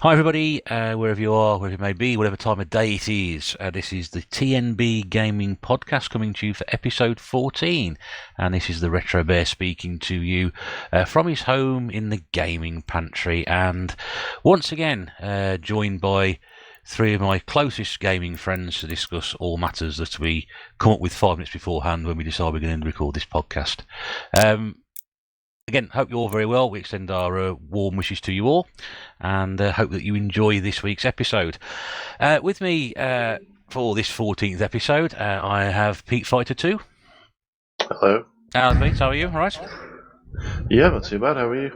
Hi everybody, wherever you are, wherever you may be, whatever time of day it is. This is the tNb Gaming Podcast coming to you for episode 14. And this is the Retro Bear speaking to you from his home in the gaming pantry. And once again, joined by three of my closest gaming friends to discuss all matters that we come up with 5 minutes beforehand when we decide we're going to record this podcast. Again, hope you're all very well. We extend our warm wishes to you all and hope that you enjoy this week's episode. With me for this 14th episode, I have PeteFighterII. Hello. Pete, how are you? All right? Yeah, not too bad. How are you?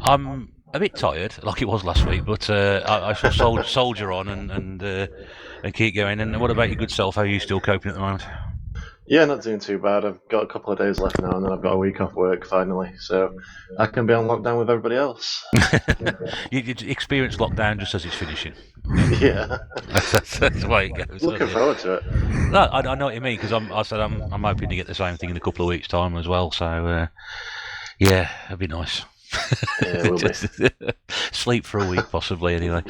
I'm a bit tired, like it was last week, but I shall soldier on and keep going. And what about your good self? How are you still coping at the moment? Yeah, not doing too bad. I've got a couple of days left now, and then I've got a week off work finally, so I can be on lockdown with everybody else. you experience lockdown just as it's finishing. Yeah, that's the way it goes. Looking forward to it. No, I know what you mean because I'm hoping to get the same thing in a couple of weeks' time as well. So yeah, it'd be nice. Yeah, it will be. Sleep for a week, possibly. Anyway,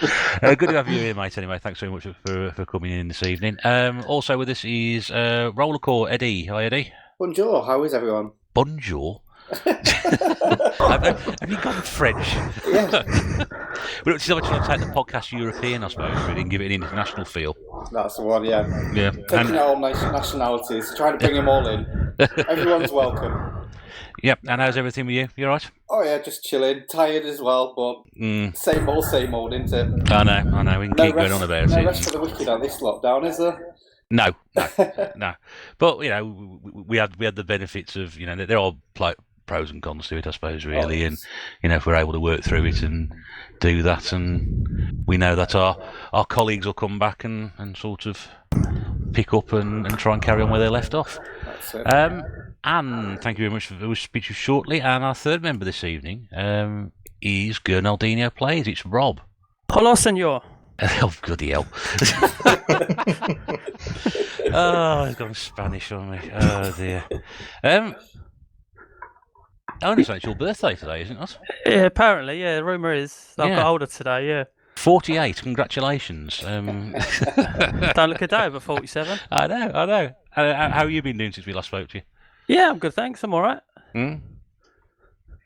good to have you here, mate. Anyway, thanks very much for coming in this evening. Also with us is Rollerxcore Eddie. Hi, Eddie. Bonjour. How is everyone? Bonjour. Have you gone French? Yeah. We don't so much want to take the podcast European, I suppose, really, and give it an international feel. That's the one. Yeah. Yeah. Taking out all nationalities, trying to bring them all in. Everyone's welcome. Yep. And how's everything with you? You all right? Oh yeah, just chilling. Tired as well, but same old, isn't it? I know. We can keep going on about it. No rest for the wicked on this lockdown, is there? No. But you know, we had the benefits of, you know, there are pros and cons to it, I suppose, really. Oh, yes. And you know, if we're able to work through it and do that, and we know that our colleagues will come back and sort of pick up and try and carry on where they left off. That's it. And thank you very much for the speech shortly. And our third member this evening is Gurnaldinho Plays. It's Rob. Hello, senor. Oh, bloody hell. Oh, he's gone Spanish on me. Oh, dear. I understand it's your birthday today, isn't it? Yeah, apparently, yeah. The rumour is I've got older today, yeah. 48, congratulations. Don't look a day over 47. I know. How have you been doing since we last spoke to you? Yeah, I'm good, thanks. I'm all right. Mm?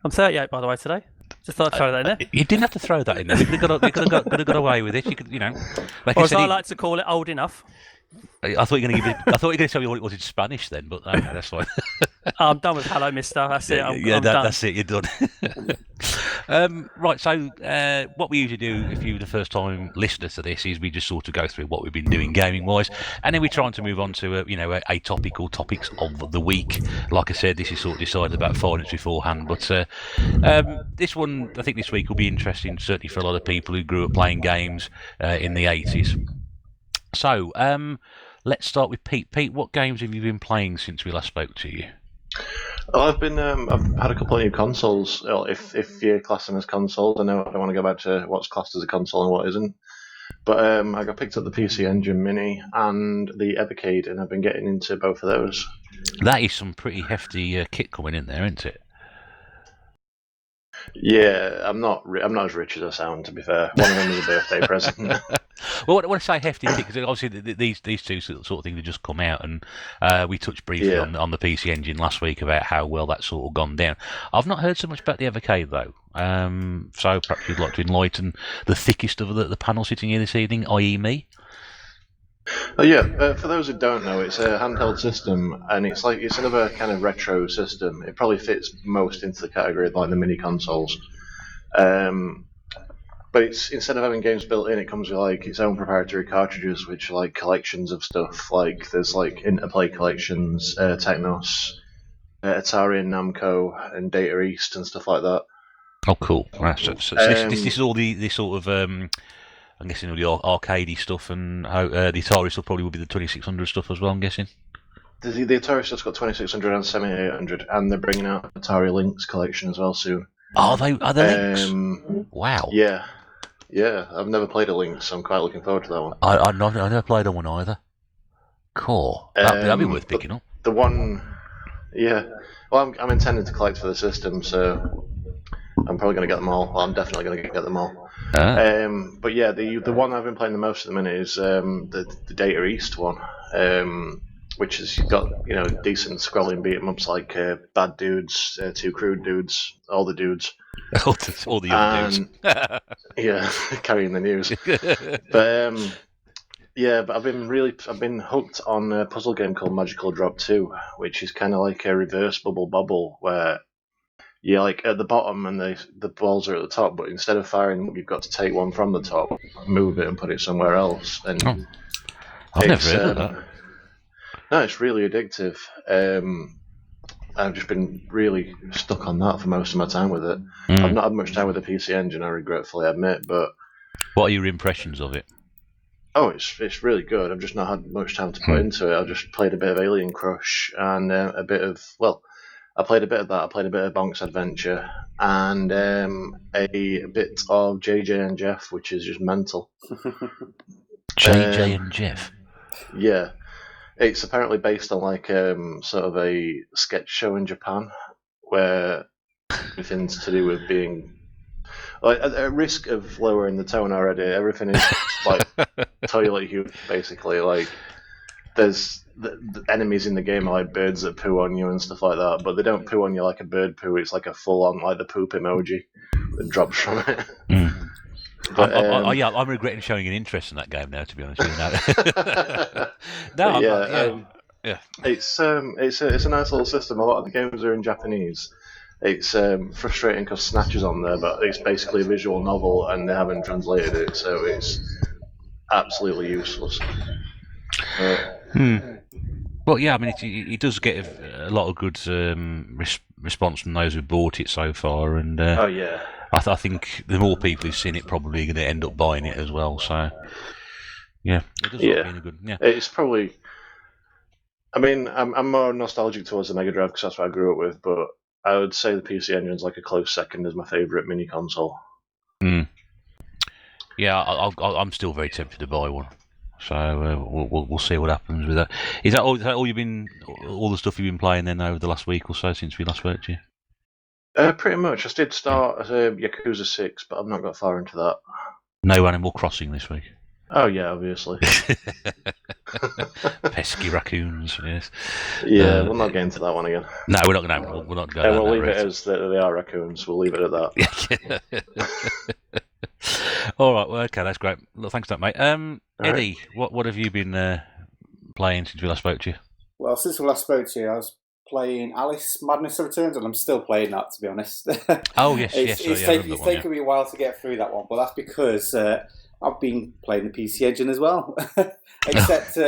I'm 38, by the way, today. Just thought I'd throw that in there. You didn't have to throw that in there. You could have got away with it. You could, you know. Like or as I like to call it, old enough. I thought you were going to tell me what it was in Spanish then, but okay, that's fine. I'm done with hello, mister. That's it. I'm done. That's it. You're done. Right. So, what we usually do, if you're the first time listener to this, is we just sort of go through what we've been doing gaming wise, and then we're trying to move on to a topic or topics of the week. Like I said, this is sort of decided about 5 minutes beforehand, but this one, I think this week will be interesting, certainly for a lot of people who grew up playing games in the 80s. So, let's start with Pete. Pete, what games have you been playing since we last spoke to you? Well, I've had a couple of new consoles. Well, if you class them as consoles, I know I don't want to go back to what's classed as a console and what isn't. But I got picked up the PC Engine Mini and the Evercade, and I've been getting into both of those. That is some pretty hefty kit coming in there, isn't it? Yeah, I'm not as rich as I sound, to be fair. One of them is a birthday present. Well, when I say hefty, because obviously these two sort of things have just come out, and we touched briefly on the PC Engine last week about how well that's sort of gone down. I've not heard so much about the Evercade though, so perhaps you'd like to enlighten the thickest of the panel sitting here this evening, i.e. me. Oh yeah, for those who don't know, it's a handheld system, and it's another kind of retro system. It probably fits most into the category of like the mini consoles. But it's, instead of having games built in, it comes with like its own proprietary cartridges, which are like collections of stuff. Like there's like Interplay collections, Technos, Atari and Namco, and Data East and stuff like that. Oh, cool! Right, so this is all the sort of I'm guessing all the arcadey stuff, and the Atari stuff probably will be the 2600 stuff as well. I'm guessing. The Atari stuff's got 2600 and 7800, and they're bringing out Atari Lynx collection as well soon. Are they Lynx? Wow. Yeah. I've never played a Lynx, so I'm quite looking forward to that one. I never played on one either. Cool. That'd be worth picking up. The one, yeah. Well, I'm intending to collect for the system, so I'm probably going to get them all. Well, I'm definitely going to get them all. But yeah, the one I've been playing the most at the minute is the Data East one, which has got decent scrolling beat 'em ups like Bad Dudes, Two Crude Dudes, all the dudes. all the other dudes. Yeah, carrying the news. But yeah, but I've been hooked on a puzzle game called Magical Drop 2, which is kind of like a reverse Bubble Bobble, where you're like at the bottom and the balls are at the top, but instead of firing, you've got to take one from the top, move it, and put it somewhere else. And I've never heard of that. No, it's really addictive. I've just been really stuck on that for most of my time with it. I've not had much time with the PC Engine, I regretfully admit, but... What are your impressions of it? Oh, it's really good. I've just not had much time to put into it. I've just played a bit of Alien Crush and a bit of... Well, I played a bit of that. I played a bit of Bonk's Adventure and a bit of JJ and Jeff, which is just mental. JJ and Jeff? Yeah. It's apparently based on like sort of a sketch show in Japan where everything's to do with being like at risk of lowering the tone already. Everything is like toilet humor, basically. Like there's the enemies in the game are like birds that poo on you and stuff like that, but they don't poo on you like a bird poo. It's like a full on like the poop emoji that drops from it. But, I'm regretting showing an interest in that game now. To be honest with you, it's a nice little system. A lot of the games are in Japanese. It's frustrating because Snatch is on there, but it's basically a visual novel and they haven't translated it, so it's absolutely useless. Well, yeah, I mean, it does get a lot of good response from those who bought it so far, and I think the more people who've seen it probably going to end up buying it as well. So, yeah, it does look really good. Yeah, it's probably. I mean, I'm more nostalgic towards the Mega Drive because that's what I grew up with, but I would say the PC Engine's like a close second as my favourite mini console. Yeah, I'm still very tempted to buy one. So we'll see what happens with that. Is that all the stuff you've been playing then over the last week or so since we last spoke to you? Pretty much. I did start Yakuza 6, but I've not got far into that. No Animal Crossing this week. Oh yeah, obviously. Pesky raccoons. Yes. Yeah, we'll not get into that one again. No, we're not going to. We're not going. We'll leave it as they are raccoons. We'll leave it at that. All right. Well, okay, that's great. Look, thanks for that, mate. Eddie, right. What have you been playing since we last spoke to you? Well, since we last spoke to you, I was playing Alice Madness Returns, and I'm still playing that, to be honest. Oh yes, it's taken me a while to get through that one, but that's because I've been playing the PC Engine as well. Except,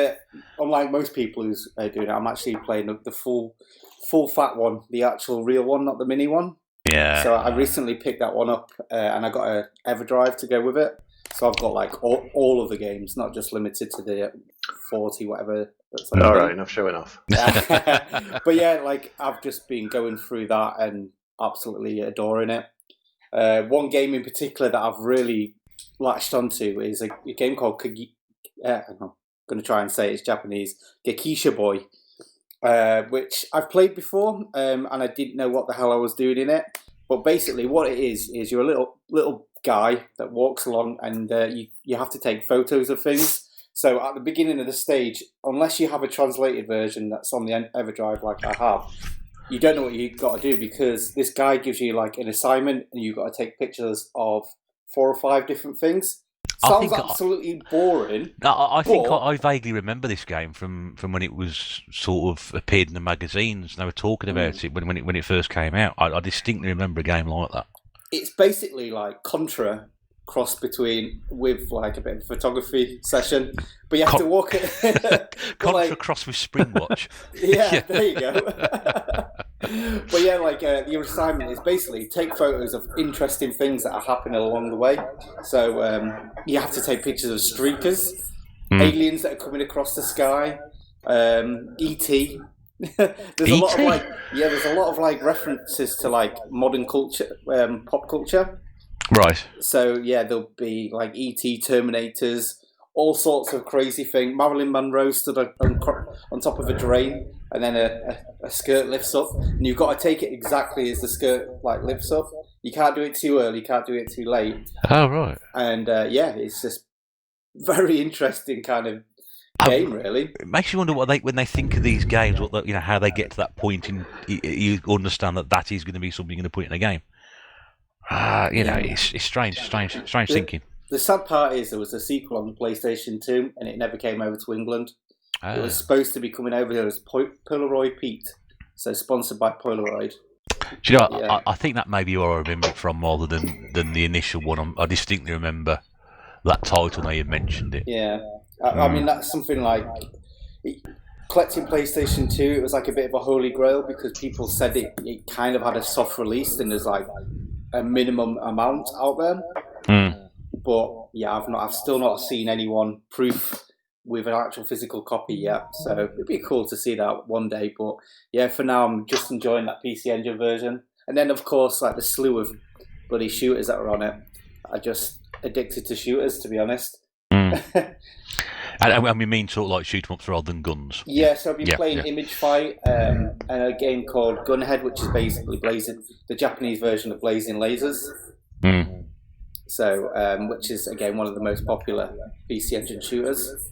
unlike most people who's doing it, I'm actually playing the full fat one, the actual real one, not the mini one. Yeah. So I recently picked that one up, and I got a EverDrive to go with it. So I've got like all of the games, not just limited to the 40 whatever. All right, enough showing off. But yeah, like I've just been going through that and absolutely adoring it. One game in particular that I've really latched onto is a game called I'm going to try and say it's Japanese, Gekisha Boy, which I've played before, and I didn't know what the hell I was doing in it. But basically, what it is you're a little guy that walks along, and you have to take photos of things. So at the beginning of the stage, unless you have a translated version that's on the EverDrive like I have, you don't know what you've got to do because this guy gives you like an assignment, and you've got to take pictures of 4 or 5 different things. Sounds absolutely boring. I think I vaguely remember this game from when it was sort of appeared in the magazines. They were talking about it when it first came out. I distinctly remember a game like that. It's basically like Contra cross between with like a bit of a photography session, but you have to walk it. Contra cross with Springwatch. Yeah, there you go. But yeah, like your assignment is basically take photos of interesting things that are happening along the way. So you have to take pictures of streakers, aliens that are coming across the sky, E.T. There's a lot of like references to like modern culture, pop culture. Right. So yeah, there'll be like E.T., Terminators, all sorts of crazy things. Marilyn Monroe stood on top of a drain, and then a skirt lifts up, and you've got to take it exactly as the skirt like lifts up. You can't do it too early, you can't do it too late. Oh, right. And it's just very interesting kind of game, really. It makes you wonder what when they think of these games, how they get to that point in you understand that is going to be something you're going to put in a game. It's strange thinking. The sad part is there was a sequel on the PlayStation 2 and it never came over to England. It was supposed to be coming over here as Polaroid Pete, so sponsored by Polaroid. Do you know, I think that may be where I remember it from rather than the initial one. I distinctly remember that title now you mentioned it. Yeah. I mean, that's something like collecting PlayStation 2, it was like a bit of a holy grail because people said it kind of had a soft release and there's like a minimum amount out there. But yeah, I've still not seen anyone proof with an actual physical copy yet. So it'd be cool to see that one day. But yeah, for now, I'm just enjoying that PC Engine version. And then, of course, like the slew of bloody shooters that are on it. I just addicted to shooters, to be honest. And we mean sort of like shoot 'em ups rather than guns. Yeah, so I've been playing Image Fight and a game called Gunhead, which is basically the Japanese version of Blazing Lasers. So, which is again one of the most popular PC Engine shooters.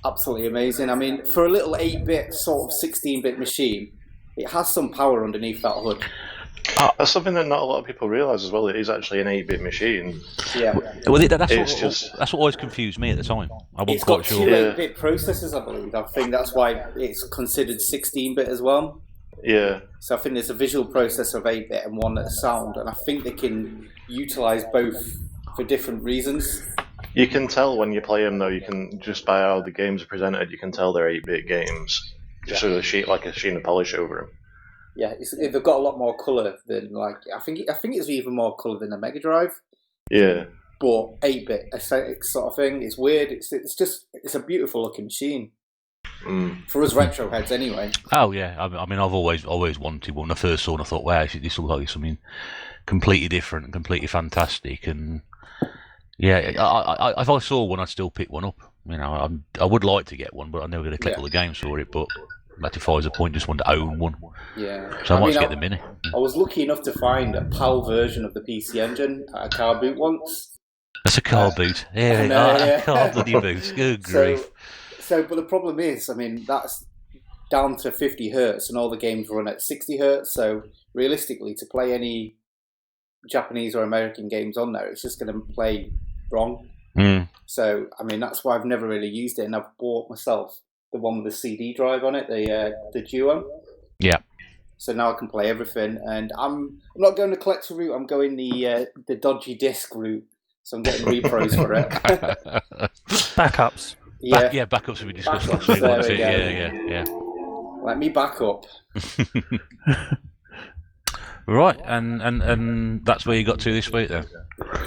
Absolutely amazing. I mean, for a little 8-bit sort of 16-bit machine, it has some power underneath that hood. That's something that not a lot of people realise as well. It is actually an 8-bit machine. Yeah. Well, that's what always confused me at the time. I wasn't quite sure. It's got 2 8-bit processors, I believe. I think that's why it's considered 16-bit as well. Yeah. So I think there's a visual processor of 8-bit and one that's sound, and I think they can utilise both for different reasons. You can tell when you play them, though. You can just by how the games are presented, you can tell they're 8-bit games. Just with a sheet of polish over them. Yeah, they've got a lot more colour than I think it's even more colour than a Mega Drive. Yeah. But 8-bit aesthetic sort of thing. It's weird. It's a beautiful looking machine. For us retro heads, anyway. Oh yeah, I mean, I've always wanted one. When I first saw it, I thought, wow, this looks like something completely different and completely fantastic. And yeah, if I saw one, I'd still pick one up. You know, I would like to get one, but I'm never going to collect all the games for it. But that defies the point. Just want to own one. Yeah. So I might get the Mini. I was lucky enough to find a PAL version of the PC Engine at a car boot once. That's a car boot. A car bloody boot. Good grief. But the problem is, I mean, that's down to 50 hertz, and all the games run at 60 hertz. So realistically, to play any Japanese or American games on there, it's just going to play wrong. So I mean, that's why I've never really used it, and I've bought myself the one with the CD drive on it, the Duo. Yeah. So now I can play everything, and I'm not going the collector route. I'm going the dodgy disc route. So I'm getting repros for it. Backups. Backups we discussed last week. Yeah. Let me back up. Right, and that's where you got to this week, then.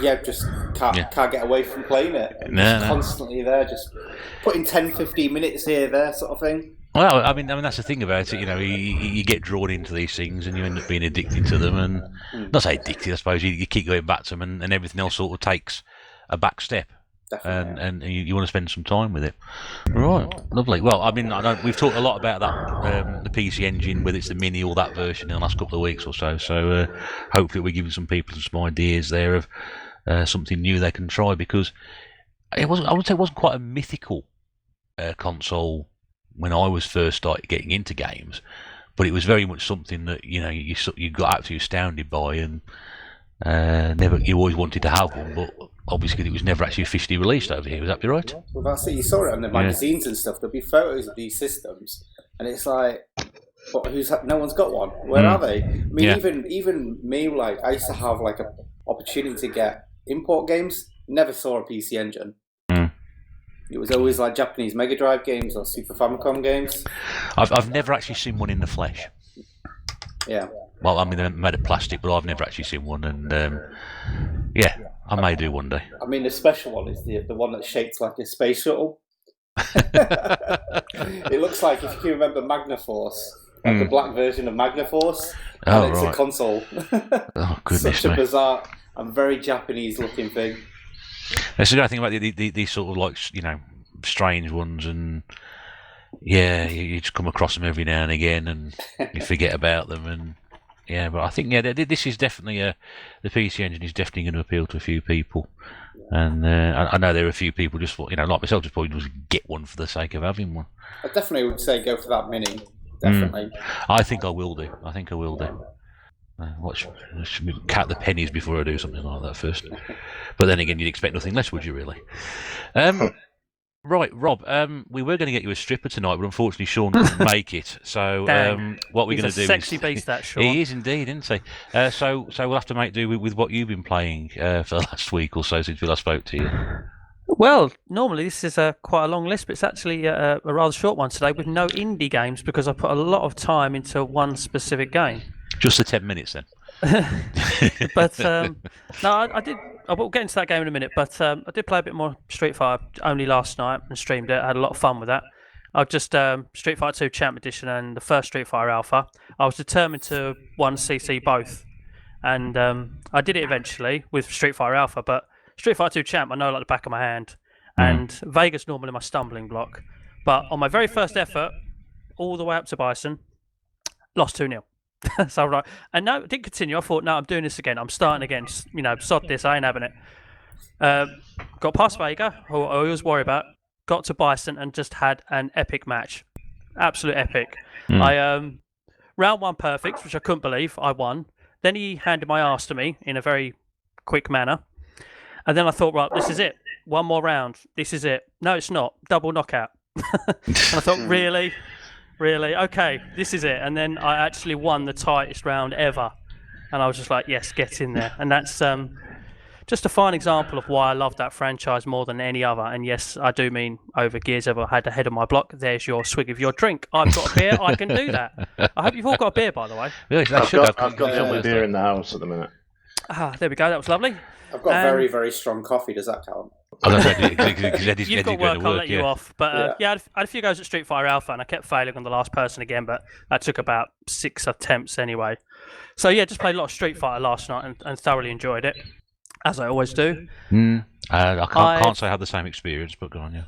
Yeah, just can't get away from playing it. Constantly there, just putting 10, 15 minutes here, there, sort of thing. Well, I mean that's the thing about it. You know, you get drawn into these things, and you end up being addicted to them. And not say addicted, I suppose. You keep going back to them, and everything else sort of takes a back step. Definitely. And you want to spend some time with it. Right, lovely. Well, I mean, we've talked a lot about that, the PC Engine, whether it's the Mini or that version in the last couple of weeks or so. So hopefully we're giving some people some ideas there of something new they can try, because I would say it wasn't quite a mythical console when I was first started getting into games, but it was very much something that you got absolutely astounded by, and you always wanted to have one, but obviously it was never actually officially released over here. Would that be right? Well, that's it. You saw it on the magazines and stuff. There'll be photos of these systems, and it's like, but no one's got one. Where are they? I mean, even me, like, I used to have like an opportunity to get import games. Never saw a PC Engine. It was always like Japanese Mega Drive games or Super Famicom games. I've never actually seen one in the flesh. Yeah. Well, I mean, they're made of plastic, but I've never actually seen one, and I may do one day. I mean, the special one is the one that's shaped like a space shuttle. It looks like, if you can remember Magnaforce, like the black version of Magnaforce, and it's a console. Oh, goodness Such a bizarre and very Japanese-looking thing. That's the great thing about these sort of, like, strange ones, and you just come across them every now and again, and you forget about them, and Yeah, but I think this is definitely the PC Engine is definitely going to appeal to a few people, and I know there are a few people just like myself just probably just get one for the sake of having one. I definitely would say go for that mini. Definitely. I think I will do. Should we count the pennies before I do something like that first? But then again, you'd expect nothing less, would you really? Right, Rob, we were going to get you a stripper tonight, but unfortunately Sean couldn't make it. So what we're going to do is... He's a sexy beast, that Sean. He is indeed, isn't he? So we'll have to make do with what you've been playing for the last week or so since we last spoke to you. Well, normally this is quite a long list, but it's actually a rather short one today with no indie games because I put a lot of time into one specific game. Just the 10 minutes then. But no, I did. I will get into that game in a minute, but I did play a bit more Street Fighter only last night and streamed it. I had a lot of fun with that. I just Street Fighter II Champ Edition and the first Street Fighter Alpha. I was determined to CC both, and I did it eventually with Street Fighter Alpha. But Street Fighter II Champ, I know like the back of my hand, and Vega's normally my stumbling block. But on my very first effort, all the way up to Bison, lost 2-0. So right, and no, it didn't continue. I thought, no, I'm doing this again. I'm starting again. Sod this. I ain't having it. Got past Vega, who I always worry about. Got to Bison and just had an epic match, absolute epic. I round one perfect, which I couldn't believe. I won. Then he handed my ass to me in a very quick manner, and then I thought, right, this is it. One more round. This is it. No, it's not. Double knockout. And I thought, really? Really? Okay, this is it. And then I actually won the tightest round ever. And I was just like, yes, get in there. And that's just a fine example of why I love that franchise more than any other. And yes, I do mean over Gears ever had the head of my block. There's your swig of your drink. I've got a beer. I can do that. I hope you've all got a beer, by the way. Really? I've got some beer in the house at the minute. Ah, there we go. That was lovely. I've got very, very strong coffee. Does that count? You've got work, I'll let you off. But I had a few goes at Street Fighter Alpha, and I kept failing on the last person again, but that took about 6 attempts anyway. So yeah, just played a lot of Street Fighter last night and thoroughly enjoyed it, as I always do. I can't say I had the same experience, but go on, yeah.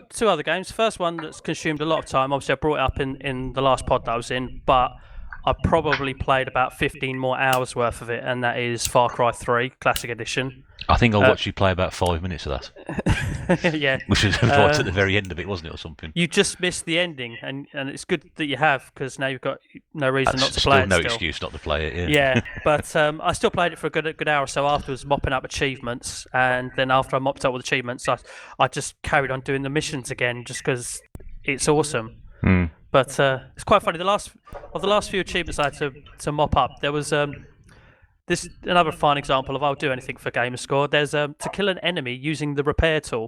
Two other games. First one that's consumed a lot of time, obviously I brought it up in the last pod that I was in, but I probably played about 15 more hours worth of it, and that is Far Cry 3 Classic Edition. I think I watched you play about 5 minutes of that. Yeah. Which was right at the very end of it, wasn't it, or something? You just missed the ending, and it's good that you have, because now you've got no reason not to play it. No excuse not to play it, yeah. But I still played it for a good hour or so afterwards, mopping up achievements, and then after I mopped up with achievements, I just carried on doing the missions again, just because it's awesome. But it's quite funny. The last few achievements I had to mop up, there was this another fine example of I'll do anything for Gamerscore. There's to kill an enemy using the repair tool,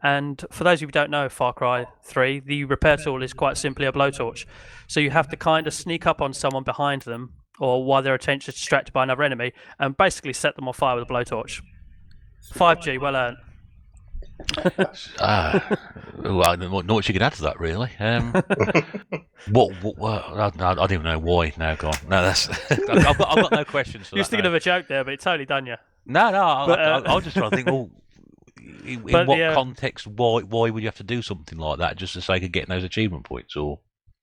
and for those of you who don't know Far Cry 3, the repair tool is quite simply a blowtorch. So you have to kind of sneak up on someone behind them, or while their attention is distracted by another enemy, and basically set them on fire with a blowtorch. 5G, well earned. Well, I don't know what you could add to that, really. What I don't even know why. No, go on. No, that's. I've got no questions for that. You're thinking of a joke there, but it totally done you. No. I was just trying to think. Well, in what context? Why would you have to do something like that just for the sake of getting those achievement points? Or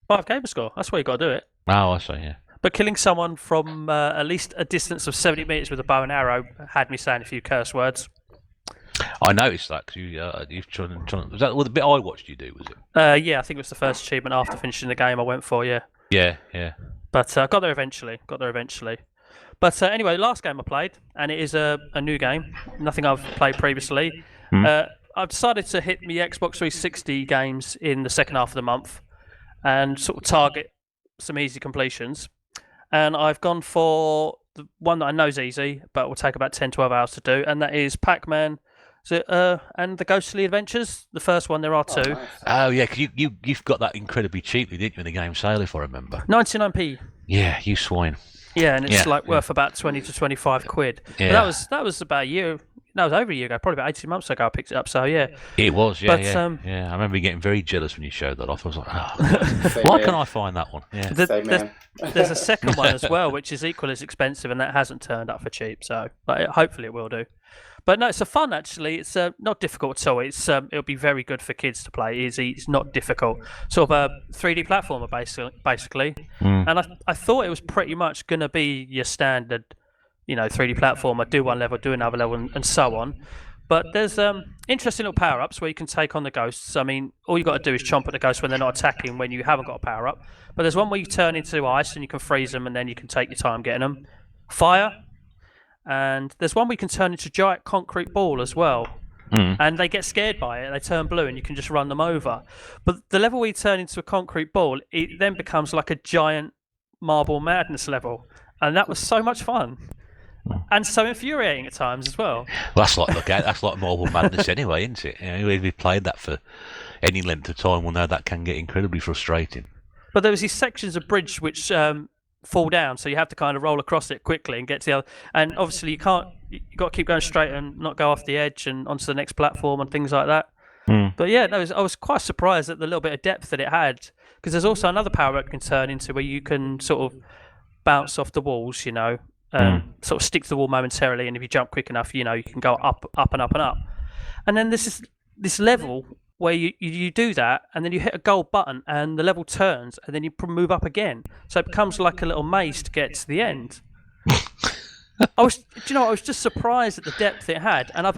5 Gamerscore. That's why you got to do it. Oh, I see. Yeah. But killing someone from at least a distance of 70 meters with a bow and arrow had me saying a few curse words. I noticed that because you've trying. Was that the bit I watched you do? Was it? Yeah, I think it was the first achievement after finishing the game I went for. Yeah. Yeah. But I got there eventually. But anyway, last game I played, and it is a new game. Nothing I've played previously. I've decided to hit my Xbox 360 games in the second half of the month, and sort of target some easy completions. And I've gone for the one that I know is easy, but will take about 10-12 hours to do, and that is Pac-Man. And the Ghostly Adventures. The first one, there are 2. Nice. Oh yeah, because you've got that incredibly cheaply, didn't you, in the game sale, if I remember? 99p. Yeah, you swine. Yeah, and it's worth about 20 to 25 quid. Yeah. But that was about a year. No, it was over a year ago, probably about 18 months ago I picked it up, so yeah. It was, yeah, but, yeah. I remember getting very jealous when you showed that off. I was like, why can't I find that one? Yeah. There's a second one as well, which is equally as expensive, and that hasn't turned up for cheap, so hopefully it will do. But no, it's a fun actually. It's not difficult at all. It'll be very good for kids to play. It's not difficult. Sort of a 3D platformer basically. And I thought it was pretty much going to be your standard, 3D platformer. Do one level, do another level, and so on. But there's interesting little power-ups where you can take on the ghosts. I mean, all you got to do is chomp at the ghosts when they're not attacking, when you haven't got a power-up. But there's one where you turn into ice and you can freeze them, and then you can take your time getting them. Fire. And there's one where you can turn into a giant concrete ball as well. And they get scared by it, and they turn blue, and you can just run them over. But the level where you turn into a concrete ball, it then becomes like a giant Marble Madness level. And that was so much fun. And so infuriating at times as well. Well, that's like Marble Madness anyway, isn't it? If we've played that for any length of time, we'll know that can get incredibly frustrating. But there was these sections of bridge which fall down, so you have to kind of roll across it quickly and get to the other. And obviously, you've got to keep going straight and not go off the edge and onto the next platform and things like that. But yeah, no, I was quite surprised at the little bit of depth that it had, because there's also another power up you can turn into where you can sort of bounce off the walls, sort of stick to the wall momentarily, and if you jump quick enough, you can go up and up and up. And then this level where you do that, and then you hit a gold button, and the level turns, and then you move up again. So it becomes like a little maze to get to the end. I was just surprised at the depth it had, and I've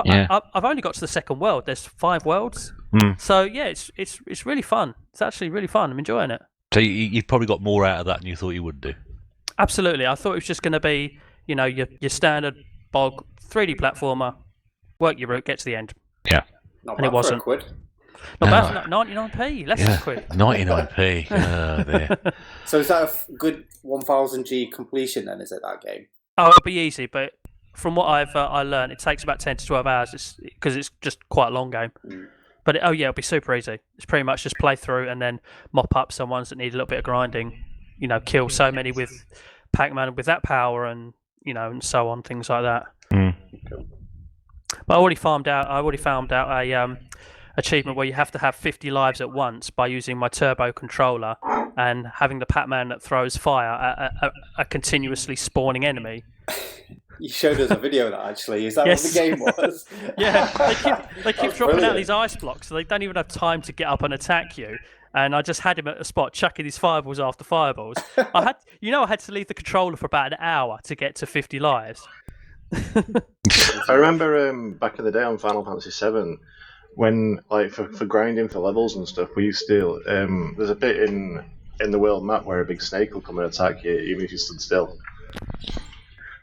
only got to the second world. There's 5 worlds, so yeah, it's really fun. It's actually really fun. I'm enjoying it. So you've probably got more out of that than you thought you would do. Absolutely, I thought it was just going to be, your standard bog 3D platformer, work your route, get to the end. Not and bad it wasn't. For a quid. Not bad, 99p, less than a quid. 99p. Oh, dear. So is that a good 1000G completion then? Is it that game? Oh, it'll be easy, but from what I learned, it takes about 10 to 12 hours because it's just quite a long game. But it'll be super easy. It's pretty much just play through and then mop up some ones that need a little bit of grinding. Kill so many with Pac-Man with that power and and so on, things like that. But I already found out a achievement where you have to have 50 lives at once by using my turbo controller and having the Pac-Man that throws fire at a continuously spawning enemy. You showed us a video of that, actually. Is that what the game was? Yeah, they keep dropping out these ice blocks, so they don't even have time to get up and attack you. And I just had him at a spot chucking his fireballs after fireballs. I had to leave the controller for about an hour to get to 50 lives. I remember back in the day on Final Fantasy VII, when for grinding for levels and stuff, we used to there's a bit in the world map where a big snake will come and attack you even if you stood still.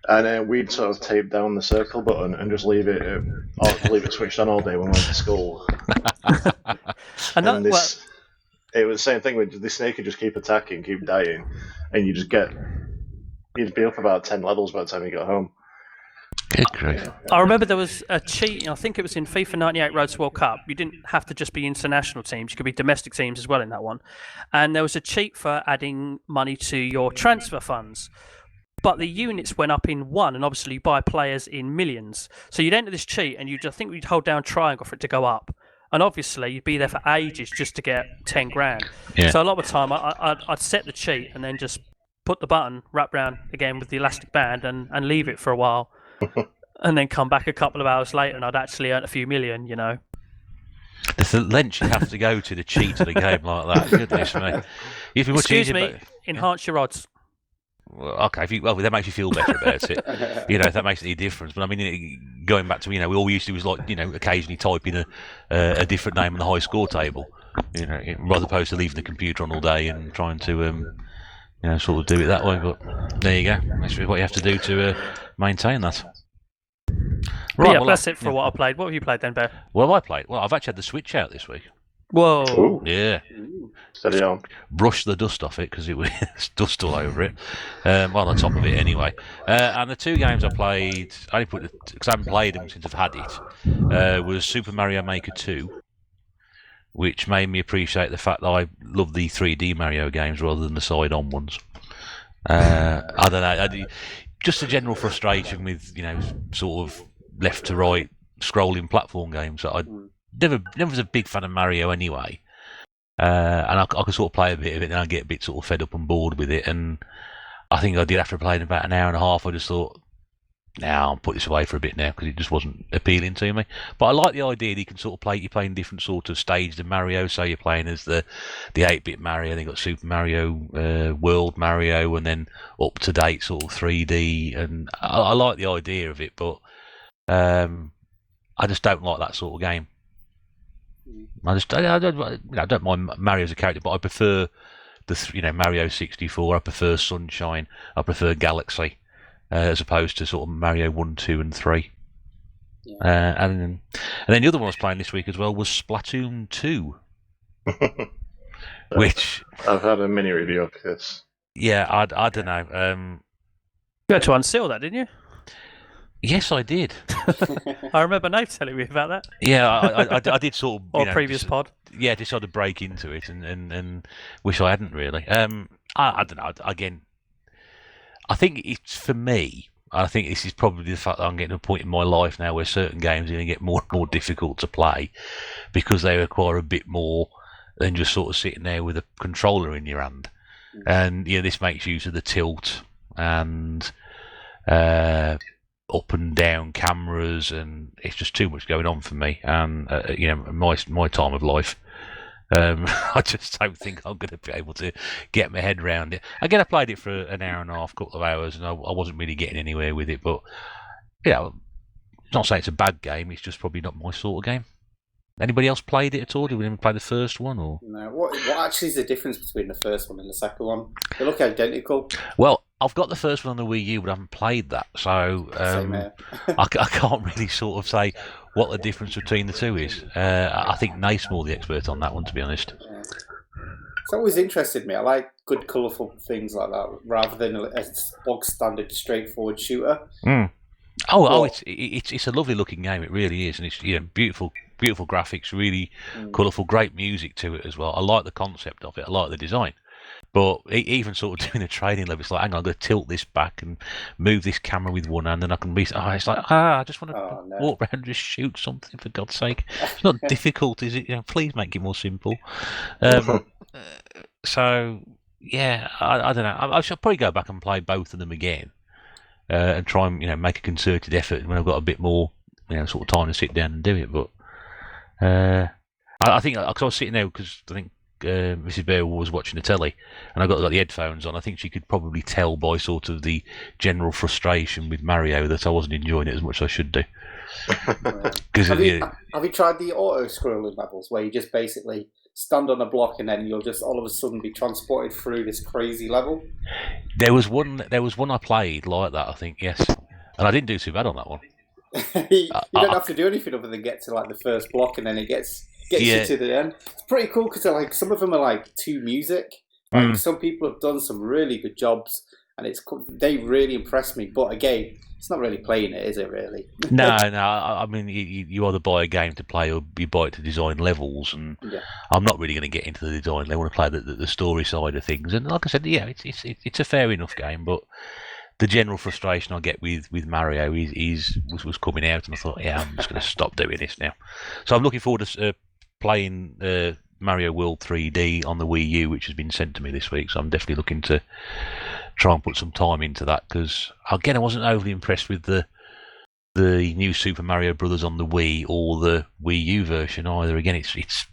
And we'd sort of tape down the circle button and just leave it switched on all day when we went to school. It was the same thing. The snake would just keep attacking, keep dying, and you'd be up about 10 levels by the time you got home. Good grief. I remember there was a cheat, I think it was in FIFA 98 Road to World Cup. You didn't have to just be international teams, you could be domestic teams as well in that one. And there was a cheat for adding money to your transfer funds. But the units went up in 1, and obviously you buy players in millions. So you'd enter this cheat, and you'd hold down triangle for it to go up. And obviously, you'd be there for ages just to get 10 grand. Yeah. So a lot of the time, I'd set the cheat and then just put the button, wrap round again with the elastic band and leave it for a while. And then come back a couple of hours later and I'd actually earned a few million, The lengths you have to go to cheat at a game like that, goodness me. Excuse me, enhance your odds. Well, okay, that makes you feel better about it. If that makes any difference. But I mean, going back to all we used to do was occasionally type in a different name on the high score table. Rather opposed to leaving the computer on all day and trying to sort of do it that way. But there you go. That's what you have to do to maintain that. Right, that's it for what I played. What have you played then, Bear? Well, I've actually had the Switch out this week. Whoa. Ooh. Yeah. Steady on. Brush the dust off it because it was dust all over it. On the top of it anyway. And the 2 games I played, because I haven't played them since I've had it, was Super Mario Maker 2, which made me appreciate the fact that I love the 3D Mario games rather than the side-on ones. I don't know. Just a general frustration with, sort of left to right scrolling platform games that I never was a big fan of Mario anyway. And I could sort of play a bit of it and I get a bit sort of fed up and bored with it. And I think I did after playing about an hour and a half. I just thought, now I'll put this away for a bit now because it just wasn't appealing to me. But I like the idea that you can sort of play. You're playing different sort of stages of Mario. So you're playing as the 8-bit Mario. Then you've got Super Mario, World Mario, and then up to date sort of 3D. And I like the idea of it, but I just don't like that sort of game. I don't mind Mario as a character, but I prefer Mario 64. I prefer Sunshine. I prefer Galaxy. As opposed to sort of Mario 1, 2, and 3. Yeah. And then the other one I was playing this week as well was Splatoon 2. Which... I've had a mini review of this. Yeah, I don't know. You had to unseal that, didn't you? Yes, I did. I remember Nate telling me about that. Yeah, I did sort of... Or previous pod. Yeah, decided to break into it and wish I hadn't really. I don't know, again... I think it's for me. I think this is probably the fact that I'm getting to a point in my life now where certain games are going to get more and more difficult to play because they require a bit more than just sort of sitting there with a controller in your hand. And this makes use of the tilt and up and down cameras, and it's just too much going on for me. And my time of life. I just don't think I'm going to be able to get my head around it. Again, I played it for an hour and a half, couple of hours, and I wasn't really getting anywhere with it. But, not saying it's a bad game, it's just probably not my sort of game. Anybody else played it at all? Did we even play the first one? Or no? What actually is the difference between the first one and the second one? They look identical. Well, I've got the first one on the Wii U, but I haven't played that, so I can't really sort of say what the difference between the two is. I think Nate's more the expert on that one, to be honest. Yeah. It's always interested me. I like good, colourful things like that, rather than a bog standard, straightforward shooter. Mm. It's a lovely looking game. It really is, and it's beautiful graphics, really colourful, great music to it as well. I like the concept of it. I like the design. But even sort of doing the training level, it's like, hang on, I'm going to tilt this back and move this camera with one hand, and I can it's like, I just want to walk around and just shoot something, for God's sake. It's not difficult, is it? Please make it more simple. So, yeah, I don't know. I should probably go back and play both of them again and try and, make a concerted effort when I've got a bit more, sort of time to sit down and do it. But I think, because I was sitting there, because I think Mrs. Bear was watching the telly, and I got the headphones on. I think she could probably tell by sort of the general frustration with Mario that I wasn't enjoying it as much as I should do. Have you tried the auto-scrolling levels, where you just basically stand on a block and then you'll just all of a sudden be transported through this crazy level? There was one I played like that, I think, yes, and I didn't do too bad on that one. you don't have to do anything other than get to like the first block, and then it gets you to the end. It's pretty cool because like some of them are like to music. Like some people have done some really good jobs, and they really impressed me. But again, it's not really playing it, is it? Really? No. I mean, you either buy a game to play or you buy it to design levels, and I'm not really going to get into the design. I want to play the story side of things. And like I said, it's a fair enough game, but the general frustration I get with Mario was coming out, and I thought, I'm just going to stop doing this now. So I'm looking forward to playing Mario World 3D on the Wii U, which has been sent to me this week. So I'm definitely looking to try and put some time into that, because again, I wasn't overly impressed with the new Super Mario Brothers on the Wii or the Wii U version either. Again, it's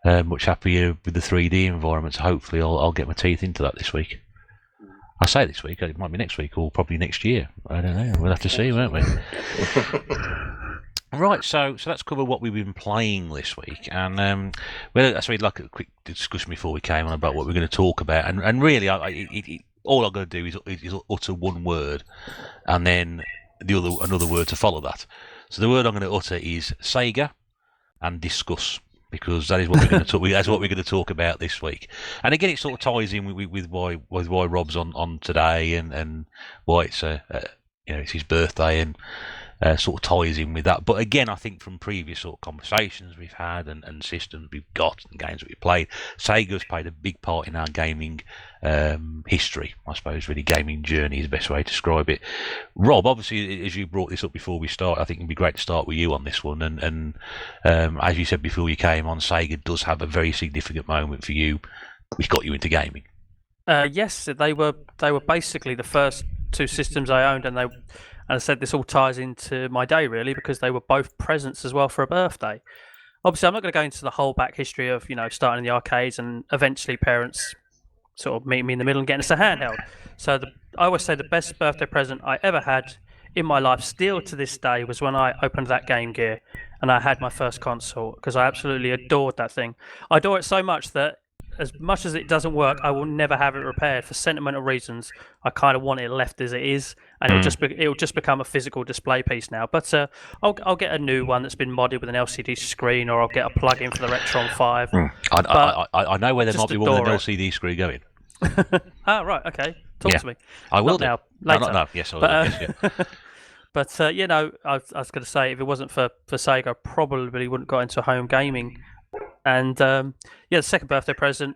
much happier with the 3D environment. So hopefully I'll get my teeth into that this week. I say this week, it might be next week or probably next year. I don't know. We'll have to see, won't we? Right, so let's cover what we've been playing this week, and that's really like a quick discussion before we came on about what we're going to talk about, and really, all I'm going to do is utter one word, and then another word to follow that. So the word I'm going to utter is Sega, and discuss, because that is what we're going to talk. That's what we're going to talk about this week. And again, it sort of ties in with why Rob's on today, and why it's it's his birthday, and sort of ties in with that. But again, I think from previous sort of conversations we've had and systems we've got and games that we've played, Sega's played a big part in our gaming history, I suppose. Really, gaming journey is the best way to describe it. Rob, obviously, as you brought this up before we start, I think it'd be great to start with you on this one. And as you said before you came on, Sega does have a very significant moment for you, which got you into gaming. Yes, they were basically the first two systems I owned, and I said this all ties into my day really because they were both presents as well for a birthday. Obviously, I'm not going to go into the whole back history of starting in the arcades and eventually parents sort of meeting me in the middle and getting us a handheld. So I always say the best birthday present I ever had in my life, still to this day, was when I opened that Game Gear and I had my first console, because I absolutely adored that thing. I adore it so much that as much as it doesn't work, I will never have it repaired for sentimental reasons. I kind of want it left as it is, and it'll just become a physical display piece now. But I'll get a new one that's been modded with an LCD screen, or I'll get a plug-in for the Retron 5. I know where there might be one with an LCD screen going. Ah, right, okay. Talk to me. I will now. Later. No, no. Yes, I will. Yes. But I was going to say, if it wasn't for Sega, I probably wouldn't got into home gaming. And the second birthday present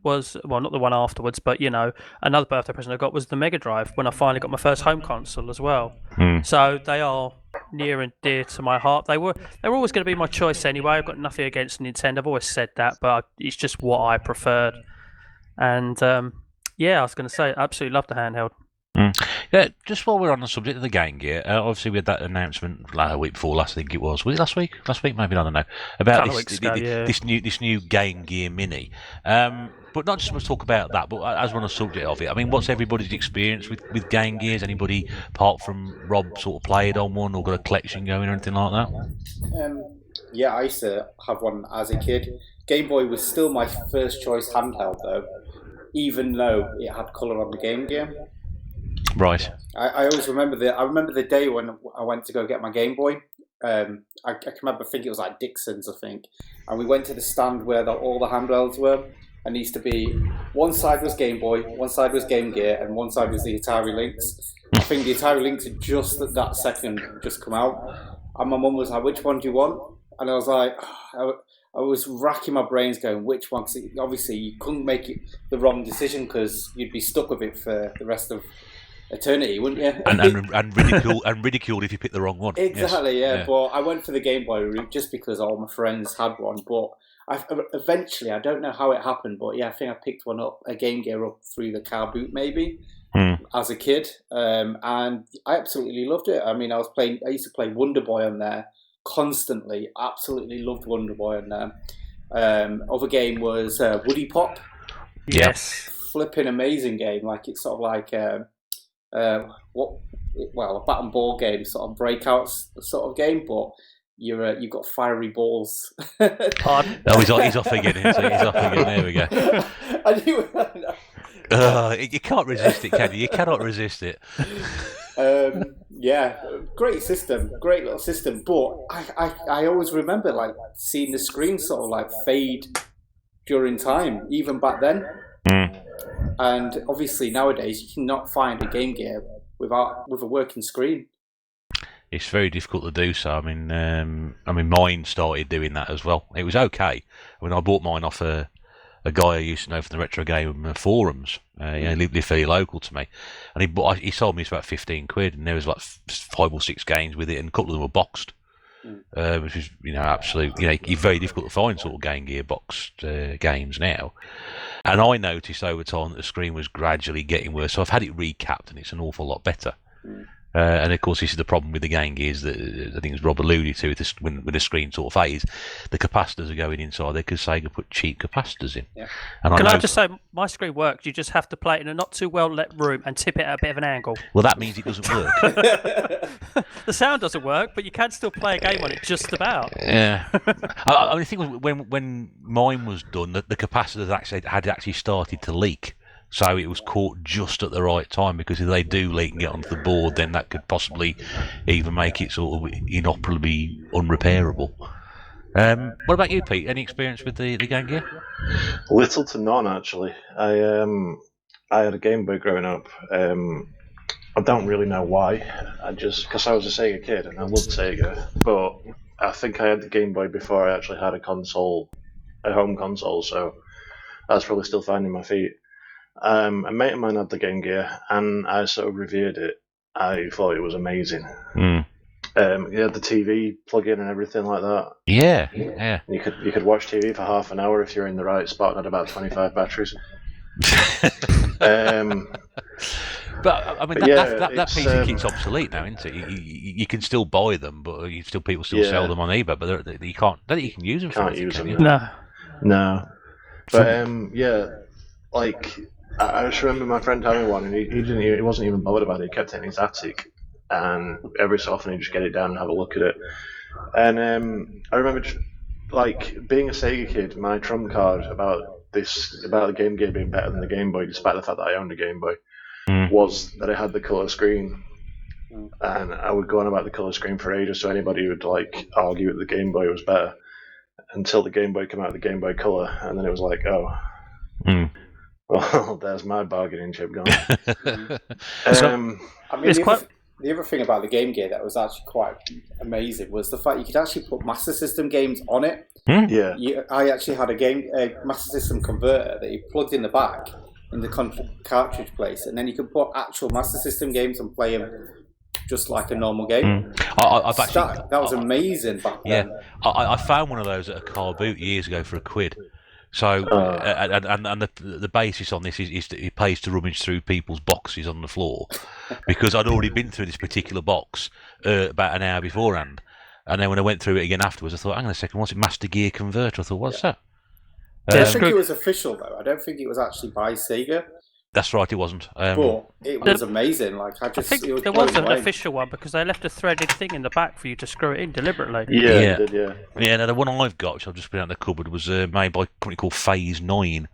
was, well, not the one afterwards, but another birthday present I got was the Mega Drive when I finally got my first home console as well. So they are near and dear to my heart. They were always going to be my choice anyway. I've got nothing against Nintendo. I've always said that, but it's just what I preferred. And I was going to say, I absolutely love the handheld. Yeah, just while we're on the subject of the Game Gear, obviously we had that announcement a week before last. I think it was. Was it last week? Last week, maybe, I don't know. About this new Game Gear Mini. But not just to talk about that, but as we're on the subject of it, I mean, what's everybody's experience with Game Gears? Anybody apart from Rob sort of played on one or got a collection going or anything like that? I used to have one as a kid. Game Boy was still my first choice handheld though, even though it had colour on the Game Gear. Right. I always remember the day when I went to go get my Game Boy. I can remember, I think it was like Dixon's, I think, and we went to the stand where all the handhelds were, and it used to be one side was Game Boy, one side was Game Gear, and one side was the Atari Lynx. I think the Atari Lynx had just at that second just come out, and my mum was like, "Which one do you want?" And I was like, I was racking my brains going, which one? 'Cause obviously you couldn't make it the wrong decision because you'd be stuck with it for the rest of eternity, wouldn't you? and ridiculed if you picked the wrong one. Exactly, yes. Yeah. But I went for the Game Boy route just because all my friends had one. But eventually, I don't know how it happened, but I think I picked a Game Gear up through the car boot maybe as a kid, and I absolutely loved it. I mean, I used to play Wonder Boy on there constantly. Absolutely loved Wonder Boy on there. Other game was Woody Pop. Yes, flipping amazing game. Like it's sort of like. A bat and ball game, sort of breakouts sort of game, but you've got fiery balls. Pardon? Oh, he's off again. He's off again. There we go. You can't resist it, can you? You cannot resist it. Great system, great little system. But I always remember like seeing the screen sort of like fade during time, even back then. And obviously nowadays you cannot find a Game Gear with a working screen. It's very difficult to do so. I mean, mine started doing that as well. It was okay. When I bought mine off a guy I used to know from the retro game forums, he lived fairly local to me, and he sold me for about £15, and there was like 5 or 6 games with it, and a couple of them were boxed. Which is it's very difficult to find sort of Game Gear boxed games now. And I noticed over time that the screen was gradually getting worse, so I've had it recapped and it's an awful lot better. And of course, this is the problem with the Game Gears that I think as Rob alluded to, when the screen sort of fades, the capacitors are going inside there because Sega put cheap capacitors in. Yeah. And I just say, my screen works. You just have to play it in a not too well lit room and tip it at a bit of an angle. Well, that means it doesn't work. The sound doesn't work, but you can still play a game on it just about. Yeah. I think when mine was done, the capacitors had actually started to leak. So it was caught just at the right time, because if they do leak and get onto the board, then that could possibly even make it sort of inoperably unrepairable. What about you, Pete? Any experience with the Game Gear? Little to none, actually. I had a Game Boy growing up. I don't really know why. Because I was a Sega kid and I loved Sega, but I think I had the Game Boy before I actually had a home console. So that's probably still finding my feet. A mate of mine had the Game Gear, and I sort of revered it. I thought it was amazing. You had the TV plug-in and everything like that. Yeah. You could watch TV for half an hour if you're in the right spot and had about 25 batteries. But I mean, But yeah, that it's, PC kit's obsolete now, isn't it? You can still buy them, but people still sell them on eBay. But you can't. Don't think you can use them. Can't use them. You? No. But yeah, like I just remember my friend having one, and he wasn't even bothered about it. He kept it in his attic, and every so often he'd just get it down and have a look at it. And I remember like being a Sega kid, my trump card about the Game Gear being better than the Game Boy, despite the fact that I owned a Game Boy, was that it had the colour screen. And I would go on about the colour screen for ages, so anybody would like argue that the Game Boy was better, until the Game Boy came out with the Game Boy Color, and then it was like, oh, well, there's my bargaining chip gone. I mean, the other thing about the Game Gear that was actually quite amazing was the fact you could actually put Master System games on it. Yeah. I actually had a Master System converter that you plugged in the back in the cartridge place, and then you could put actual Master System games and play them just like a normal game. That was amazing back then. I found one of those at a car boot years ago for £1. So and the basis on this is that it pays to rummage through people's boxes on the floor, because I'd already been through this particular box about an hour beforehand, and then when I went through it again afterwards, I thought, hang on a second, what's it, Master Gear Converter? I thought, what's that? I don't think it was official though. I don't think it was actually by Sega. That's right, it wasn't. But it was amazing. Like I think there was an official one because they left a threaded thing in the back for you to screw it in deliberately. Yeah. Now the one I've got, which I've just put out in the cupboard, was made by a company called Phase 9,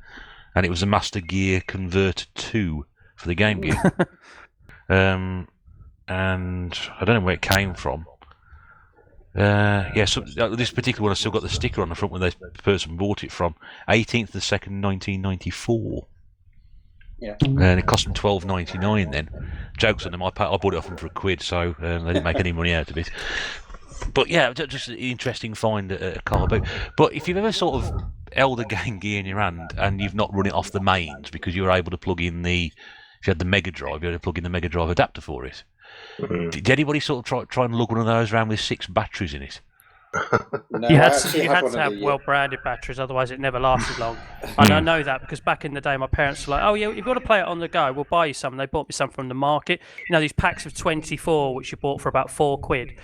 and it was a Master Gear Converter 2 for the Game Gear. And I don't know where it came from. So this particular one, I still got the sticker on the front when the person bought it from. 18th of the 2nd, 1994. Yeah. And it cost them $12.99 then. Jokes on them, I bought it off them for £1, so they didn't make any money out of it. But yeah, just an interesting find at a car boot. But if you've ever sort of held a Game Gear in your hand and you've not run it off the mains because you were able to plug in if you had the Mega Drive, you had to plug in the Mega Drive adapter for it. Did anybody sort of try and lug one of those around with 6 batteries in it? No, you had to have well-branded batteries, otherwise it never lasted long. And I know that because back in the day, my parents were like, "Oh yeah, if you want to play it on the go, we'll buy you some." And they bought me some from the market. You know, these packs of 24, which you bought for about £4.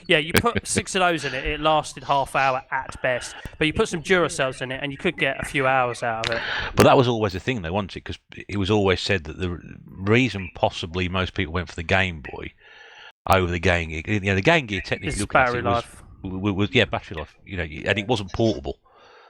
You put 6 of those in it. It lasted half hour at best. But you put some Duracells in it, and you could get a few hours out of it. But that was always the thing they wanted, because it was always said that the reason possibly most people went for the Game Boy over the Game Gear. You know, the Game Gear technically battery life. Was battery life. You know, and it wasn't portable.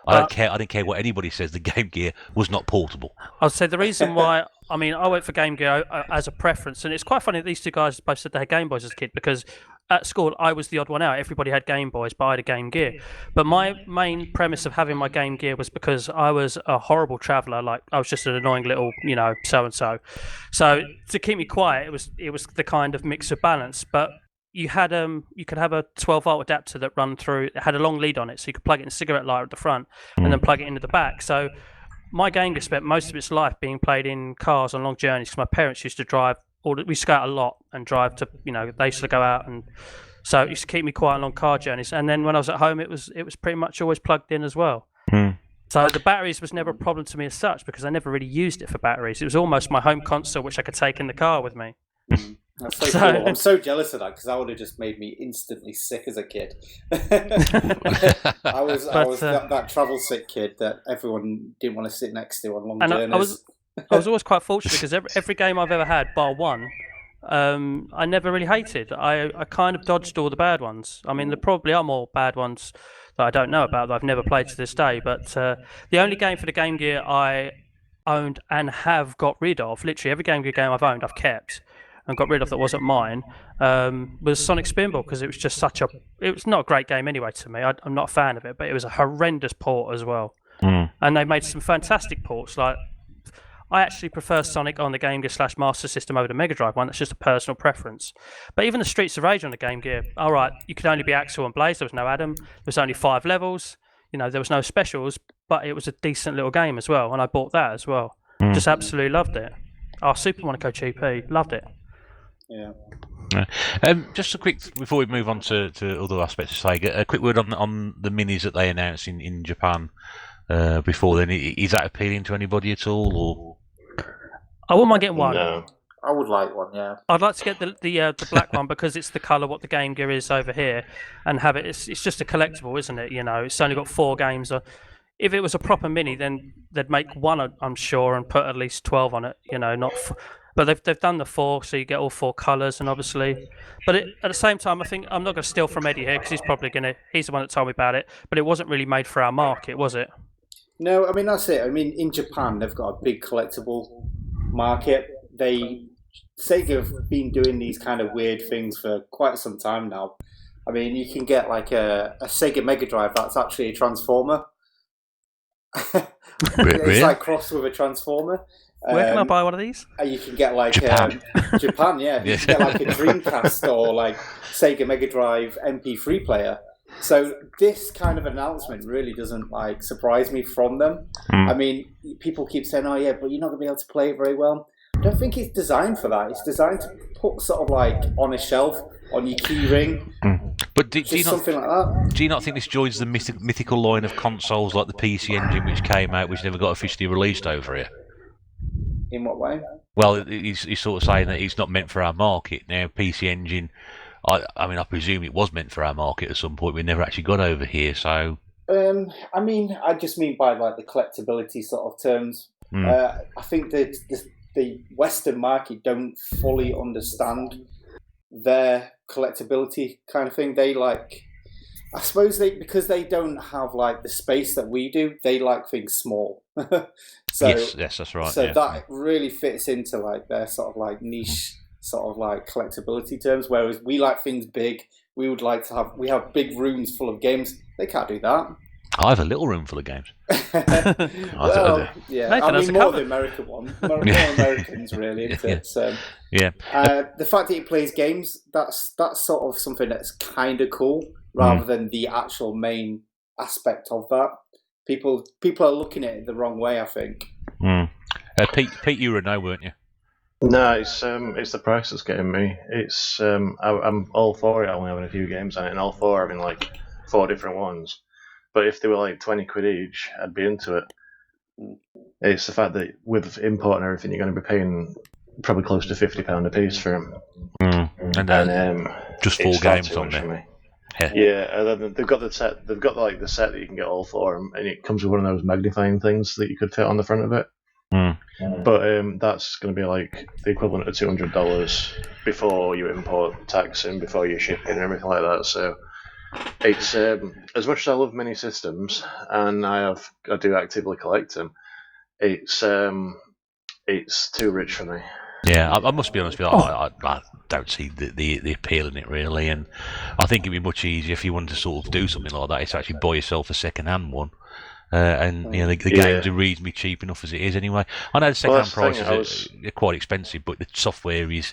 I didn't care what anybody says. The Game Gear was not portable. I'd say the reason why, I went for Game Gear as a preference, and it's quite funny that these two guys both said they had Game Boys as a kid, because at school I was the odd one out. Everybody had Game Boys, but I had a Game Gear. But my main premise of having my Game Gear was because I was a horrible traveller. Like, I was just an annoying little, so and so. So to keep me quiet, it was the kind of mix of balance. But you could have a 12-volt adapter that run through. It had a long lead on it, so you could plug it in a cigarette lighter at the front and then plug it into the back. So my Game Gear spent most of its life being played in cars on long journeys, because my parents used to drive. We used to go out a lot and drive to, they used to go out, and so it used to keep me quiet on long car journeys. And then when I was at home, it was pretty much always plugged in as well. So the batteries was never a problem to me as such, because I never really used it for batteries. It was almost my home console, which I could take in the car with me. That's so cool. I'm so jealous of that, because that would have just made me instantly sick as a kid. I was that travel sick kid that everyone didn't want to sit next to on long journeys. I was always quite fortunate, because every game I've ever had, bar one, I never really hated. I kind of dodged all the bad ones. I mean, there probably are more bad ones that I don't know about that I've never played to this day. But the only game for the Game Gear I owned and have got rid of, literally every Game Gear game I've owned, I've kept and got rid of that wasn't mine, was Sonic Spinball, because it was just it was not a great game anyway to me. I'm not a fan of it, but it was a horrendous port as well. And they made some fantastic ports. Like, I actually prefer Sonic on the Game Gear / Master System over the Mega Drive one. That's just a personal preference. But even the Streets of Rage on the Game Gear, all right, you could only be Axel and Blaze. There was no Adam. There was only 5 levels. There was no specials, but it was a decent little game as well. And I bought that as well. Just absolutely loved it. Super Monaco GP, loved it. Yeah. Just a quick, before we move on to other aspects of Sega, a quick word on the minis that they announced in Japan before then. Is that appealing to anybody at all, or? I wouldn't mind getting one. No. I would like one, yeah. I'd like to get the black one because it's the colour what the Game Gear is over here, and have it. It's just a collectible, isn't it? You know, it's only got 4 games. If it was a proper mini, then they'd make one, I'm sure, and put at least 12 on it. You know, not. But they've done the 4, so you get all 4 colours, and obviously. But at the same time, I think I'm not going to steal from Eddie here because he's the one that told me about it. But it wasn't really made for our market, was it? No, I mean, that's it. I mean, in Japan, they've got a big collectible market. Sega have been doing these kind of weird things for quite some time now. I mean, you can get like a Sega Mega Drive that's actually a Transformer. It's like crossed with a Transformer. Where can I buy one of these? You can get like Japan. Japan, yeah. You can get like a Dreamcast or like Sega Mega Drive MP3 player. So this kind of announcement really doesn't like surprise me from them. I mean, people keep saying, "Oh yeah, but you're not going to be able to play it very well." I don't think it's designed for that. It's designed to put sort of like on a shelf on your key ring. But do you not, something like that. do you not think this joins the mythical line of consoles like the PC Engine, which came out, which never got officially released over here? In what way? Well, he's sort of saying that it's not meant for our market. Now, PC Engine, I mean, I presume it was meant for our market at some point. We never actually got over here, so... I mean, I just mean by like the collectability sort of terms. I think that the Western market don't fully understand their collectability kind of thing. They like, I suppose because they don't have like the space that we do, they like things small. So, yes, that's right. So that really fits into like their sort of like niche sort of like collectability terms. Whereas we like things big. We would like to we have big rooms full of games. They can't do that. I have a little room full of games. Well, yeah, Nathan, I mean more the American one, more Americans really, isn't it? So, yeah. The fact that he plays games, that's sort of something that's kind of cool, rather than the actual main aspect of that. People are looking at it the wrong way, I think. Pete, you were a no, weren't you? No, it's the price that's getting me. It's I'm all for it only having a few games on it, and all for having like 4 different ones. But if they were like 20 quid each, I'd be into it. It's the fact that with import and everything, you're going to be paying probably close to £50 a piece for them. And just 4 games on there. Yeah, and then they've got the set. They've got like the set that you can get all 4 of them, and it comes with one of those magnifying things that you could fit on the front of it. But that's going to be like the equivalent of $200 before you import tax and before you ship and everything like that. So it's as much as I love mini systems and I do actively collect them. It's too rich for me. Yeah, I must be honest with you. I don't see the appeal in it really, and I think it'd be much easier if you wanted to sort of do something like that. It's actually buy yourself a second-hand one. And you know the games are reasonably cheap enough as it is anyway. I know the second-hand prices are quite expensive, but the software you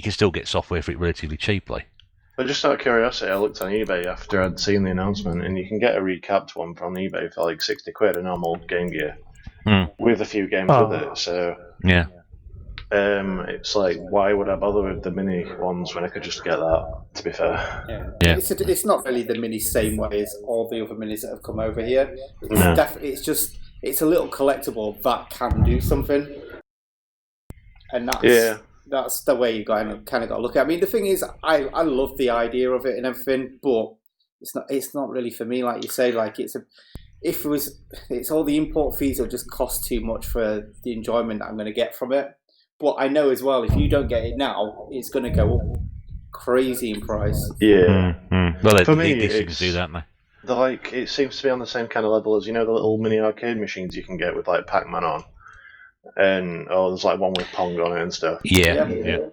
can still get software for it relatively cheaply. But just out of curiosity, I looked on eBay after I'd seen the announcement, and you can get a recapped one from eBay for like 60 quid, a normal Game Gear, with a few games with it. So yeah. It's like, why would I bother with the mini ones when I could just get that, to be fair? Yeah. It's not really the mini same way as all the other minis that have come over here. It's a little collectible that can do something. And that's the way you kind of got to look at it. I mean, the thing is, I love the idea of it and everything, but it's not really for me, like you say. Like it's all the import fees will just cost too much for the enjoyment that I'm going to get from it. But I know as well, if you don't get it now, it's going to go up crazy in price. Yeah. Well, for me, they do that, don't they? It seems to be on the same kind of level as, you know, the little mini arcade machines you can get with like Pac-Man on, and there's like one with Pong on it and stuff. Yeah.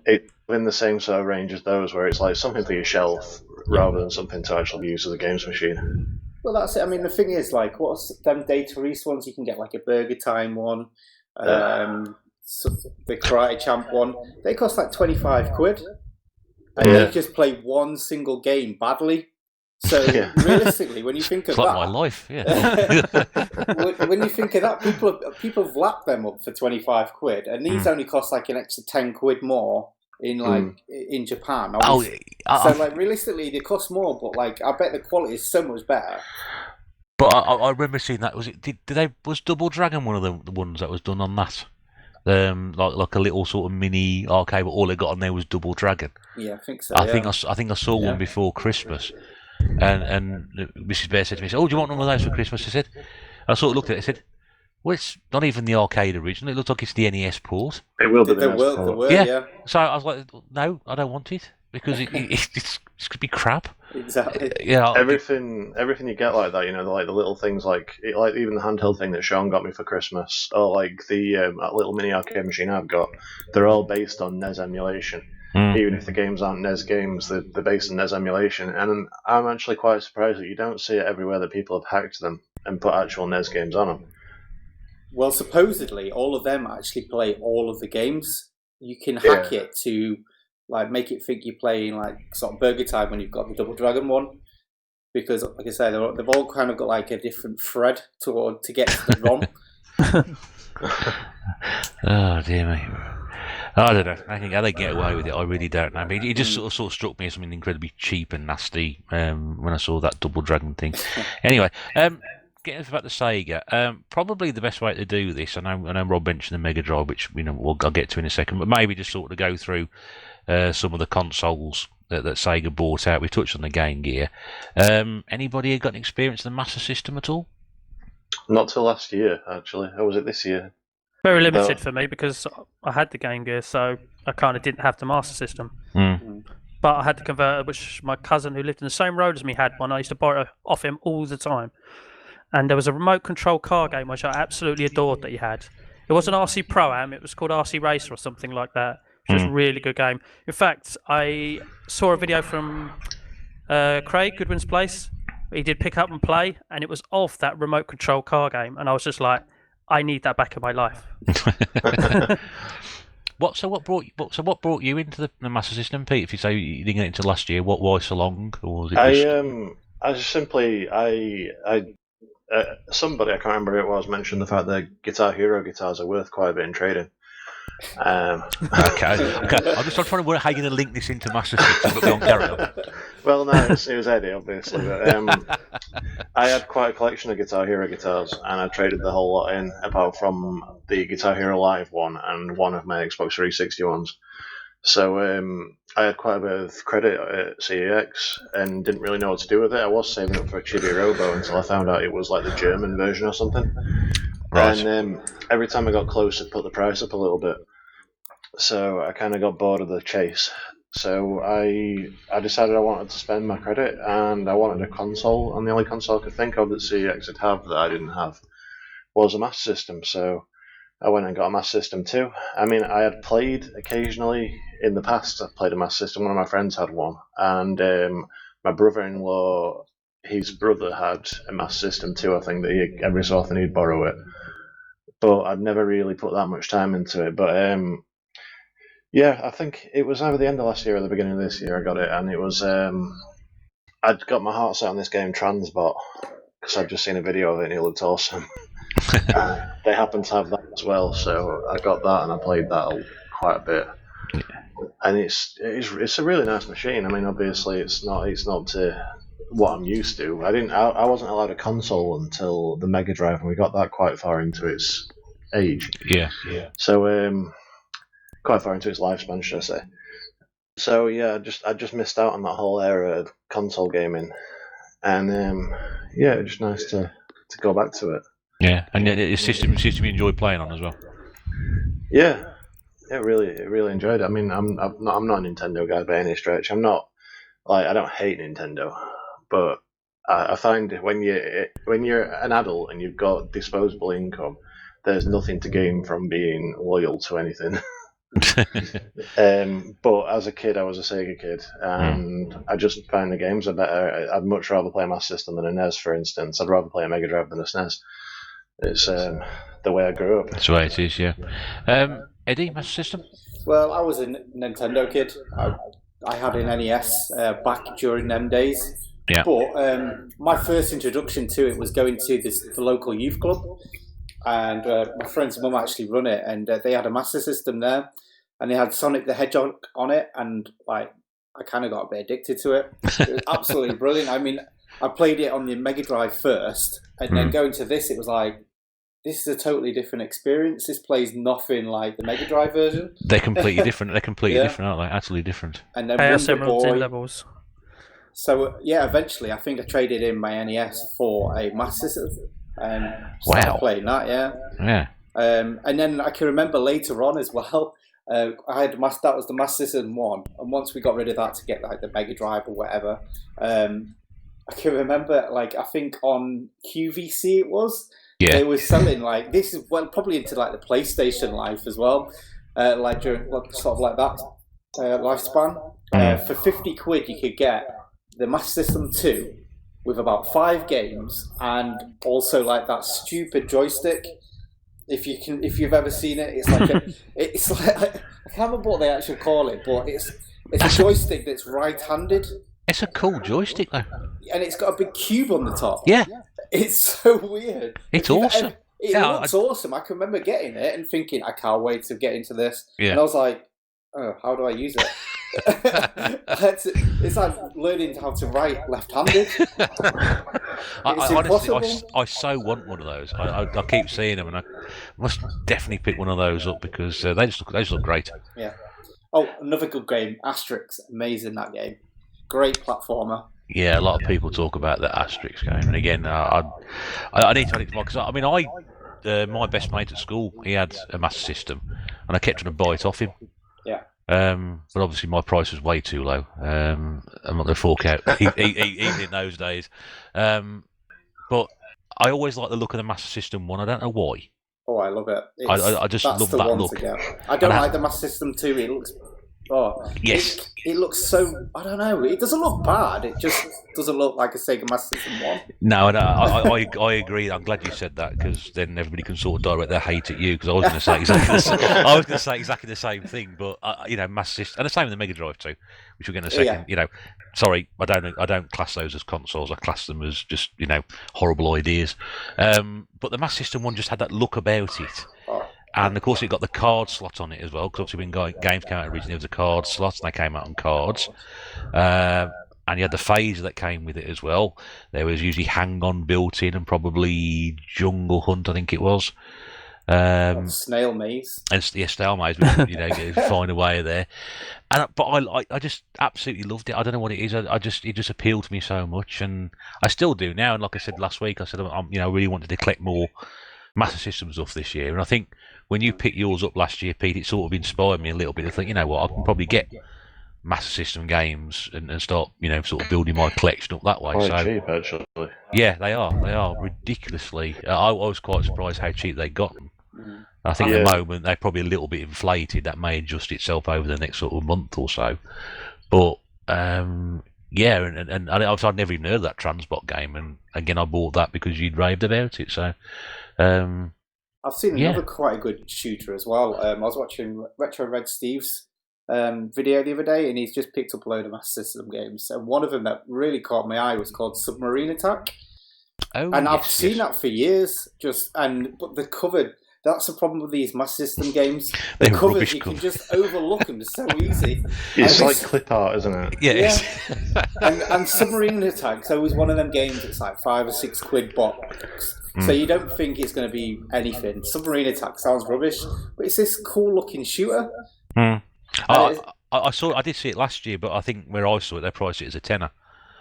It's in the same sort of range as those, where it's like something for your shelf rather than something to actually use as a games machine. Well, that's it. I mean, the thing is, like, what's them Data East ones? You can get like a Burger Time one. The Karate Champ one, they cost like 25 quid, and you just play one single game badly. So realistically, when you think of it's like that, my life, when you think of that, people have lapped them up for 25 quid, and these only cost like an extra 10 quid more in Japan. So like realistically, they cost more, but like I bet the quality is so much better. But I remember seeing that. Was Double Dragon one of the ones that was done on that? like a little sort of mini arcade, but all they got on there was Double Dragon. Yeah, I think so. I think I saw Yeah. one before Christmas, and Mrs. Bear said to me, "Oh, do you want one of those for Christmas?" I said. I sort of looked at it. I said, "Well, it's not even the arcade original. It looks like it's the NES port." It will be the There next were, port. yeah. So I was like, "No, I don't want it because it's could be crap." Exactly. Yeah, Everything you get like that, like the little things, like even the handheld thing that Sean got me for Christmas, or like the that little mini arcade machine I've got, they're all based on NES emulation. Even if the games aren't NES games, they're based on NES emulation, and I'm actually quite surprised that you don't see it everywhere that people have hacked them and put actual NES games on them. Well, supposedly all of them actually play all of the games. You can hack it to like make it think you're playing like sort of Burger Time when you've got the Double Dragon one, because like I said, they've all kind of got like a different thread to get to the ROM. Oh dear me. I don't know. I think how they get away with it, I really don't know. I mean, it just sort of struck me as something incredibly cheap and nasty when I saw that Double Dragon thing. Anyway, getting back to Sega, probably the best way to do this. I know Rob mentioned the Mega Drive, which I'll get to in a second, but maybe just sort of go through some of the consoles that Sega bought out. We touched on the Game Gear. Anybody got an experience of the Master System at all? Not till last year, actually. Or was it this year? Very limited for me because I had the Game Gear, so I kind of didn't have the Master System. But I had the converter, which my cousin who lived in the same road as me had one. I used to borrow off him all the time. And there was a remote control car game which I absolutely adored that he had. It wasn't RC Pro-Am, it was called RC Racer or something like that. It was a really good game. In fact, I saw a video from Craig Goodwin's place. He did pick up and play, and it was of that remote control car game. And I was just like, I need that back in my life. What brought you into the Master System, Pete? If you say you didn't get into last year, why so long? Or was it I just simply somebody, I can't remember who it was, mentioned the fact that Guitar Hero guitars are worth quite a bit in trading. Okay. I'm just trying to work out how you're going to link this into Master System, but go on, carry on. Well, no, it was Eddie, obviously. But, I had quite a collection of Guitar Hero guitars, and I traded the whole lot in, apart from the Guitar Hero Live one and one of my Xbox 360 ones. So I had quite a bit of credit at CEX and didn't really know what to do with it. I was saving up for a Chibi Robo until I found out it was like the German version or something. Right. And every time I got close, it put the price up a little bit. So I kind of got bored of the chase. So I decided I wanted to spend my credit, and I wanted a console, and the only console I could think of that CEX would have that I didn't have was a Master System. So I went and got a Master System too. I mean, I had played occasionally in the past. I played a Master System. One of my friends had one, and my brother-in-law, his brother had a Master System too. I think that every so often he'd borrow it, but I'd never really put that much time into it. But yeah, I think it was either the end of last year or the beginning of this year I got it, and it was I'd got my heart set on this game Transbot because I'd just seen a video of it and it looked awesome. They happen to have that as well, so I got that and I played that quite a bit. And it's a really nice machine. I mean, obviously it's not to what I'm used to. I wasn't allowed a console until the Mega Drive, and we got that quite far into its age. Yeah. So quite far into its lifespan, should I say. So yeah, I just missed out on that whole era of console gaming, and yeah, it's just nice to go back to it. Yeah, and it's system you enjoy playing on as well. Yeah, really enjoyed it. I mean, I'm not a Nintendo guy by any stretch. I'm not I don't hate Nintendo, but I find when you're an adult and you've got disposable income, there's nothing to gain from being loyal to anything. But as a kid, I was a Sega kid, and I just find the games are better. I'd much rather play a Master System than a NES, for instance. I'd rather play a Mega Drive than a SNES. It's the way I grew up. That's the way it is, yeah. Eddie, Master System? Well, I was a Nintendo kid. I had an NES back during them days. Yeah. But my first introduction to it was going to the local youth club. And my friend's mum actually run it, and they had a Master System there, and they had Sonic the Hedgehog on it, and I kind of got a bit addicted to it. It was absolutely brilliant. I mean, I played it on the Mega Drive first, and then going to this, it was like this is a totally different experience. This plays nothing like the Mega Drive version. They're completely different. They're completely Yeah. different, aren't they? Absolutely different. And then Chaos Wonder Emeralds in Boy. levels. So yeah, eventually I think I traded in my NES for a Master System. Started playing that, yeah. Yeah. And then I can remember later on as well. I had that was the Master System 1, and once we got rid of that to get like the Mega Drive or whatever, I can remember like I think on QVC it was. Yeah. They were selling like this is probably into like the PlayStation life as well, like during sort of like that lifespan. For 50 quid you could get the Master System 2 with about 5 games and also like that stupid joystick. If you've ever seen it, it's like it's like I can't remember what they actually call it, but it's a joystick that's right-handed. It's a cool joystick though, and it's got a big cube on the top. Yeah, it's so weird. It's awesome. It looks awesome. I can remember getting it and thinking, I can't wait to get into this. Yeah. And I was like, oh, how do I use it? It's like learning how to write left-handed. Honestly, I so want one of those. I keep seeing them, and I must definitely pick one of those up because they just look great. Yeah. Oh, another good game, Asterix. Amazing, that game. Great platformer. Yeah, a lot of people talk about the Asterix game, and again, I need to add it to because I mean, my best mate at school, he had a Master System, and I kept trying to buy it off him. Yeah. But obviously my price was way too low. I'm not going to fork out even in those days. But I always like the look of the Master System 1. I don't know why. Oh, I love it. I just love that look. I don't like the Master System 2. It looks... Oh, yes. It looks so... I don't know. It doesn't look bad. It just doesn't look like a Sega Master System 1. No, I agree. I'm glad you said that because then everybody can sort of direct their hate at you because I was going to say exactly the same thing. But Master System, and the same with the Mega Drive too, which we're going to second. Yeah. Sorry, I don't class those as consoles. I class them as just horrible ideas. But the Master System 1 just had that look about it. And of course, it got the card slot on it as well. Because obviously, when games came out originally, there was a card slot, and they came out on cards. And you had the phaser that came with it as well. There was usually Hang On built in, and probably Jungle Hunt, I think it was. Snail Maze. And Snail Maze, find a way there. But I just absolutely loved it. I don't know what it is. It just appealed to me so much, and I still do now. And like I said last week, I said I really wanted to collect more Master System stuff this year, and I think when you picked yours up last year, Pete, it sort of inspired me a little bit. I think, you know what, I can probably get Master System games and start, sort of building my collection up that way. Quite cheap, actually. Yeah, they are ridiculously. I was quite surprised how cheap they got them. I think at the moment they're probably a little bit inflated. That may adjust itself over the next sort of month or so. But yeah, and I'd never even heard of that Transbot game, and again I bought that because you'd raved about it. So I've seen another quite a good shooter as well. I was watching Retro Red Steve's video the other day, and he's just picked up a load of Master System games, and one of them that really caught my eye was called Submarine Attack. Oh, and I've seen that for years. But the cover. That's the problem with these Master System games. The covers, you can just overlook them. It's so easy. It's like clip art, isn't it? Yeah. and Submarine Attack, so it was one of them games that's like £5 or £6 box. So you don't think it's going to be anything. Submarine Attack sounds rubbish, but it's this cool looking shooter. I did see it last year, but I think where I saw it, they priced it as a tenner.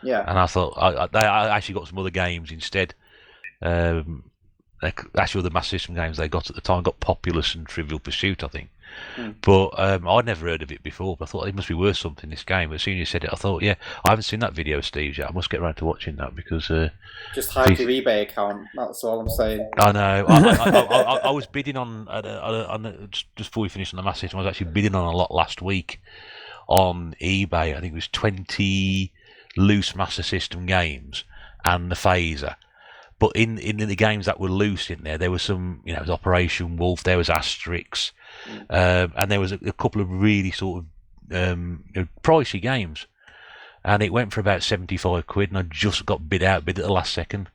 Yeah. And I thought I actually got some other games instead. Actually, the Master System games they got at the time got Populous and Trivial Pursuit, I think. But I'd never heard of it before. But I thought it must be worth something, this game. But as soon as you said it, I thought, I haven't seen that video, Steve, yet. I must get around to watching that because just hide your eBay account. That's all I'm saying. I know. I was bidding on just before we finished on the Master System. I was actually bidding on a lot last week on eBay. I think it was 20 loose Master System games and the phaser. But in the games that were loose in there was some, it was Operation Wolf, there was Asterix, and there was a couple of really sort of pricey games. And it went for about £75, and I just got bid at the last second.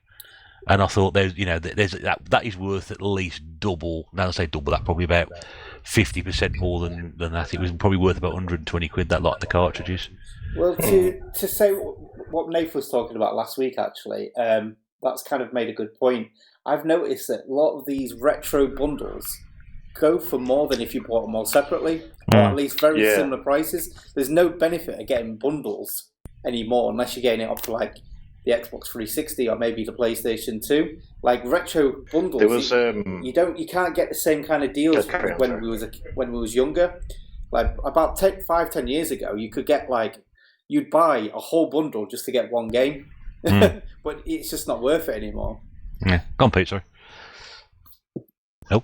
And I thought there's that is worth at least double. Now I say double that, probably about 50% more than that. It was probably worth about £120 that lot of the cartridges. Well, to say what Nathan was talking about last week, actually. that's kind of made a good point. I've noticed that a lot of these retro bundles go for more than if you bought them all separately, or at least very similar prices. There's no benefit of getting bundles anymore unless you're getting it up to like the Xbox 360 or maybe the PlayStation 2. Like retro bundles, There was you can't get the same kind of deals when we was younger. Like about 5-10 years ago, you could get you'd buy a whole bundle just to get one game, but it's just not worth it anymore. Yeah, go on, Pete. Sorry. Nope.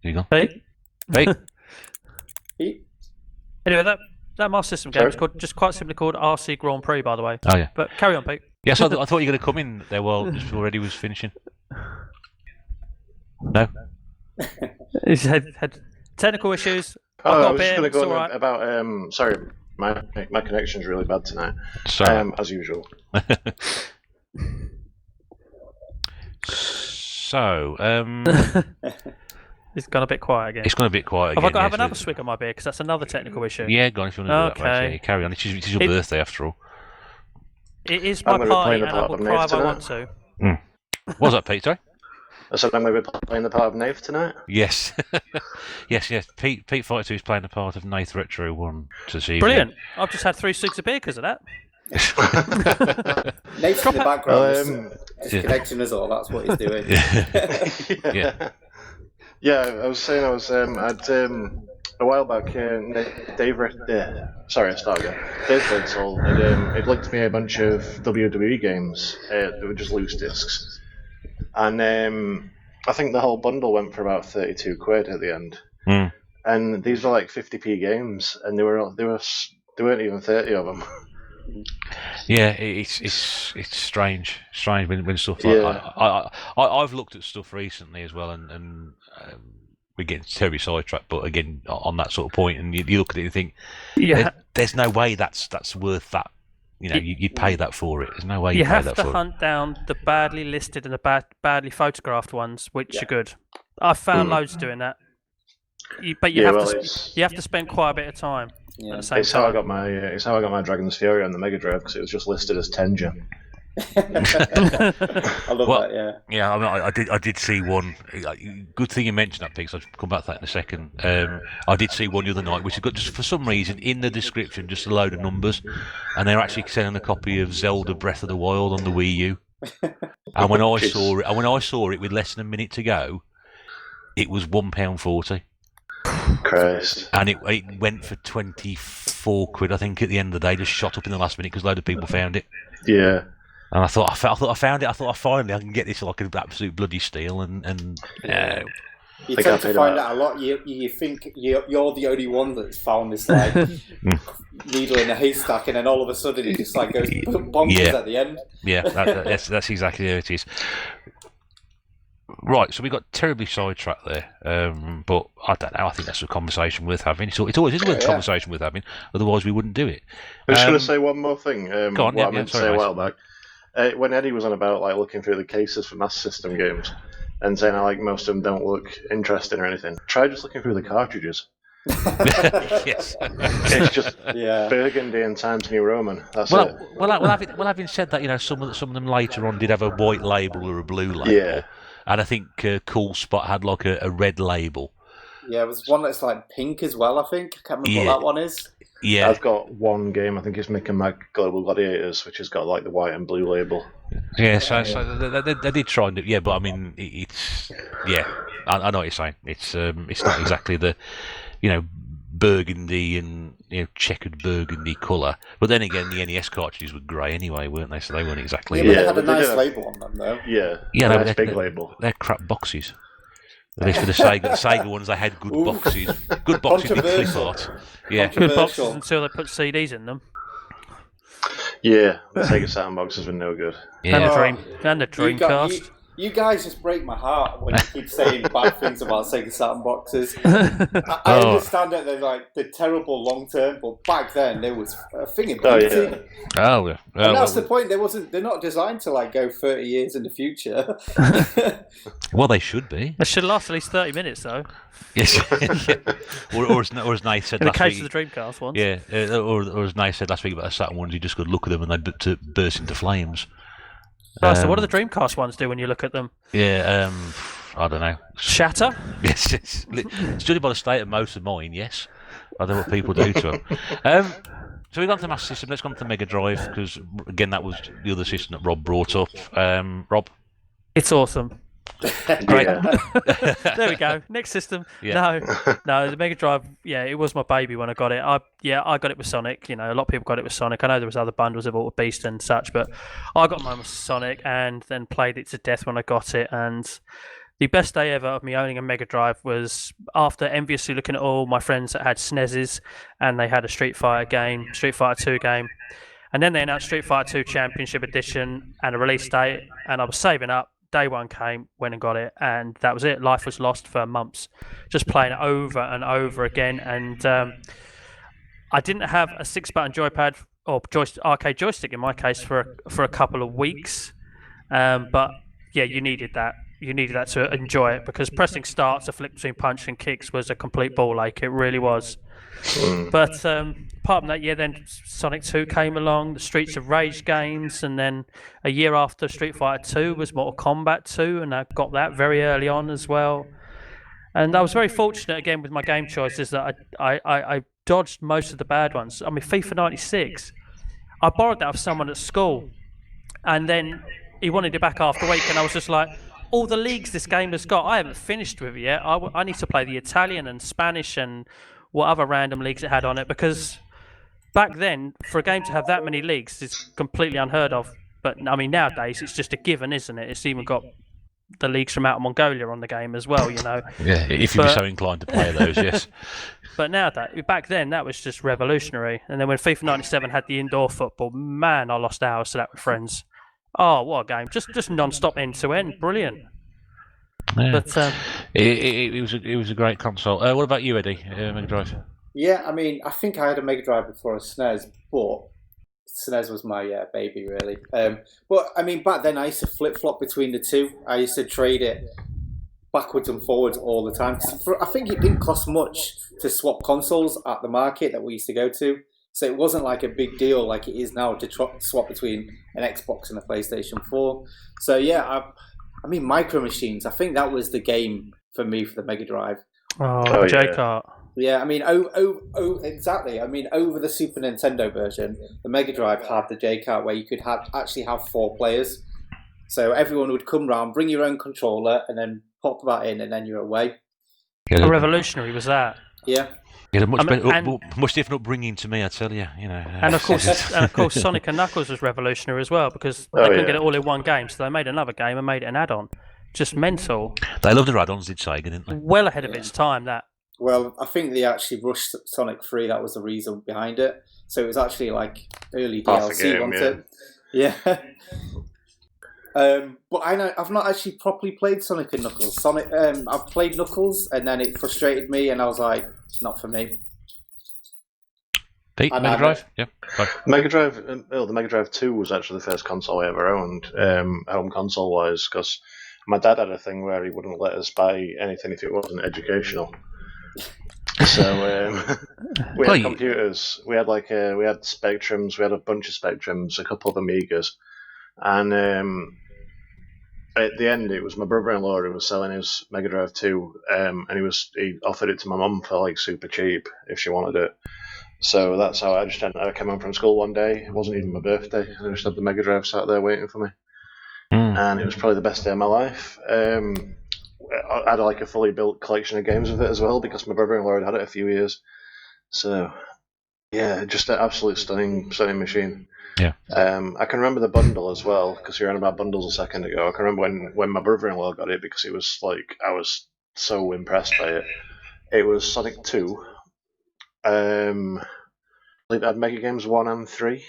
There you go. Pete? Pete? Anyway, that Master System game is just quite simply called RC Grand Prix, by the way. Oh yeah. But carry on, Pete. Yes, I thought you were going to come in there while just already was finishing. No. He's had technical issues. I was just going to go on about. Sorry, my connection's really bad tonight. Sorry. As usual. So, It's gone a bit quiet again. it's gone a bit quiet Have again. I got to have another swig of my beer? Because that's another technical issue. Yeah, go on if you want to do that, mate. Okay. Yeah, carry on. It is your birthday after all. It is I'm my gonna be party, playing the and I part will of cry Nate if I want to. What was that, Pete? Sorry? I said I'm going to be playing the part of Nave tonight. Yes. yes. PeteFighterII is playing the part of TheRetroBear this evening. Brilliant. I've just had 3 swigs of beer because of that. Nate's in the background disconnecting us all. That's what he's doing. Yeah, I was saying a while back. Dave Ridsall had linked me a bunch of WWE games that were just loose discs, and I think the whole bundle went for about £32 at the end. And these were like 50p games, and there weren't even 30 of them. Yeah, it's strange when stuff like I've looked at stuff recently as well, and we're getting terribly sidetracked, but again on that sort of point, and you look at it and think, there's no way that's worth that. You'd pay that for it. There's no way you pay that for it. You have to hunt down the badly listed and the badly photographed ones, which are good. I've found loads doing that. But you have to spend quite a bit of time. Yeah. At the same It's time. how I got my Dragon's Fury on the Mega Drive, because it was just listed as 10 gem. I love that. Yeah. Yeah, I mean, I did see one. Good thing you mentioned that, because I'll come back to that in a second. I did see one the other night, which has got, just for some reason, in the description, just a load of numbers, and they're actually selling a copy of Zelda Breath of the Wild on the Wii U. And when I saw it with less than a minute to go, it was £1.40. Christ. And it went for £24, I think, at the end of the day. Just shot up in the last minute because a load of people found it. Yeah. And I thought I found it. I thought finally I can get this for like an absolute bloody steal. And You tend to find out a lot. You think you're the only one that's found this like needle in a haystack, and then all of a sudden it just like goes bonkers at the end. Yeah, that's exactly how it is. Right, so we got terribly sidetracked there, but I don't know. I think that's a conversation worth having. It's always a conversation worth having. Otherwise, we wouldn't do it. I'm just going to say one more thing. Go on, I meant to say a while back, when Eddie was on about like looking through the cases for Master System games and saying like most of them don't look interesting or anything. Try just looking through the cartridges. Yes, it's just Burgundy and Times New Roman. That's it. Well, having said that, some of them later on did have a white label or a blue label. Yeah. And I think Cool Spot had like a red label. Yeah, there was one that's like pink as well, I think. I can't remember what that one is. Yeah. I've got one game, I think it's Mick and Mag Global Gladiators, which has got like the white and blue label. Yeah, so they did try and do, but I mean, it's, I know what you're saying. It's not exactly the, burgundy and checkered burgundy colour. But then again, the NES cartridges were grey anyway, weren't they? So they weren't exactly. Yeah, but they had a nice label on them, though. Yeah, nice big label. They're crap boxes. At least for the Sega ones, they had good boxes. Good boxes with clip art. Yeah, good boxes until they put CDs in them. Yeah, the Sega Saturn boxes were no good. Yeah, and the Dreamcast. You guys just break my heart when you keep saying bad things about Sega Saturn boxes. I understand that they're terrible long term, but back then there was a thing in beauty. Oh yeah. And that's the point. They're not designed to like go 30 years in the future. Well, they should be. They should last at least 30 minutes, though. Yes. or as Nate said in last week. In the case of the Dreamcast ones. Yeah, or as Nate said last week about the Saturn ones, you just could look at them and they'd burst into flames. So what do the Dreamcast ones do when you look at them? Yeah, I don't know. Shatter? Yes, yes. Judging by the state of most of mine, yes. I don't know what people do to them. So we've gone to the Master System. Let's go on to the Mega Drive because, again, that was the other system that Rob brought up. Rob? It's awesome. Great. There we go. Next system. Yeah. No, the Mega Drive. Yeah, it was my baby when I got it. I got it with Sonic. You know, a lot of people got it with Sonic. I know there was other bundles of Altered Beast and such, but I got mine with Sonic and then played it to death when I got it. And the best day ever of me owning a Mega Drive was after enviously looking at all my friends that had SNESes and they had a Street Fighter 2 game. And then they announced Street Fighter 2 Championship Edition and a release date. And I was saving up. Day one came, went and got it, and that was it. Life was lost for months, just playing it over and over again. And I didn't have a 6-button joypad or arcade joystick in my case for a couple of weeks. But yeah, you needed that. You needed that to enjoy it because pressing start to flip between punch and kicks was a complete ball ache. It really was. But apart from that, yeah, then Sonic 2 came along, the Streets of Rage games, and then a year after Street Fighter 2 was Mortal Kombat 2, and I got that very early on as well. And I was very fortunate again with my game choices that I dodged most of the bad ones. I mean, FIFA 96, I borrowed that off someone at school, and then he wanted it back after a week, and I was just like, all the leagues this game has got, I haven't finished with it yet. I need to play the Italian and Spanish and what other random leagues it had on it, because back then, for a game to have that many leagues is completely unheard of. But I mean, nowadays it's just a given, isn't it? It's even got the leagues from out of Mongolia on the game as well, you know. Yeah, if you'd be so inclined to play those, yes. But back then, that was just revolutionary. And then when FIFA 97 had the indoor football, man, I lost hours to that with friends. Oh, what a game! Just non-stop end to end, brilliant. Yeah. But it was a great console. What about you, Eddie? Mega Drive. Yeah, I mean, I think I had a Mega Drive before a SNES, but SNES was my baby, really. But I mean, back then I used to flip-flop between the two. I used to trade it backwards and forwards all the time. I think it didn't cost much to swap consoles at the market that we used to go to. So it wasn't like a big deal like it is now to swap between an Xbox and a PlayStation 4. So yeah, I mean, Micro Machines, I think that was the game for me for the Mega Drive. Oh J-Kart. Yeah, I mean, exactly. I mean, over the Super Nintendo version, the Mega Drive had the J-Kart where you could actually have 4 players. So everyone would come round, bring your own controller, and then pop that in, and then you're away. How revolutionary was that? Yeah. Yeah, much different upbringing to me, I tell you. You know. And of course, Sonic and Knuckles was revolutionary as well because they couldn't get it all in one game, so they made another game and made it an add-on. Just mental. They loved their add-ons, did Sega, didn't they? Well ahead of its time, that. Well, I think they actually rushed Sonic 3. That was the reason behind it. So it was actually like early DLC, wasn't it? Yeah. But I've not actually properly played Sonic and Knuckles. I've played Knuckles, and then it frustrated me, and I was like, not for me. Pete, Mega Drive? Yeah. Mega Drive, the Mega Drive 2 was actually the first console I ever owned, home console-wise, because my dad had a thing where he wouldn't let us buy anything if it wasn't educational. So we had computers. We had we had Spectrums. We had a bunch of Spectrums, a couple of Amigas, and at the end, it was my brother-in-law who was selling his Mega Drive 2, and he offered it to my mum for like super cheap if she wanted it. So that's how I came home from school one day. It wasn't even my birthday. I just had the Mega Drive sat there waiting for me, and it was probably the best day of my life. I had like a fully built collection of games with it as well because my brother-in-law had it a few years. So yeah, just an absolute stunning machine. Yeah. I can remember the bundle as well because you were on about bundles a second ago. I can remember when my brother-in-law got it because it was like I was so impressed by it. It was Sonic 2. Like had Mega Games 1 and 3,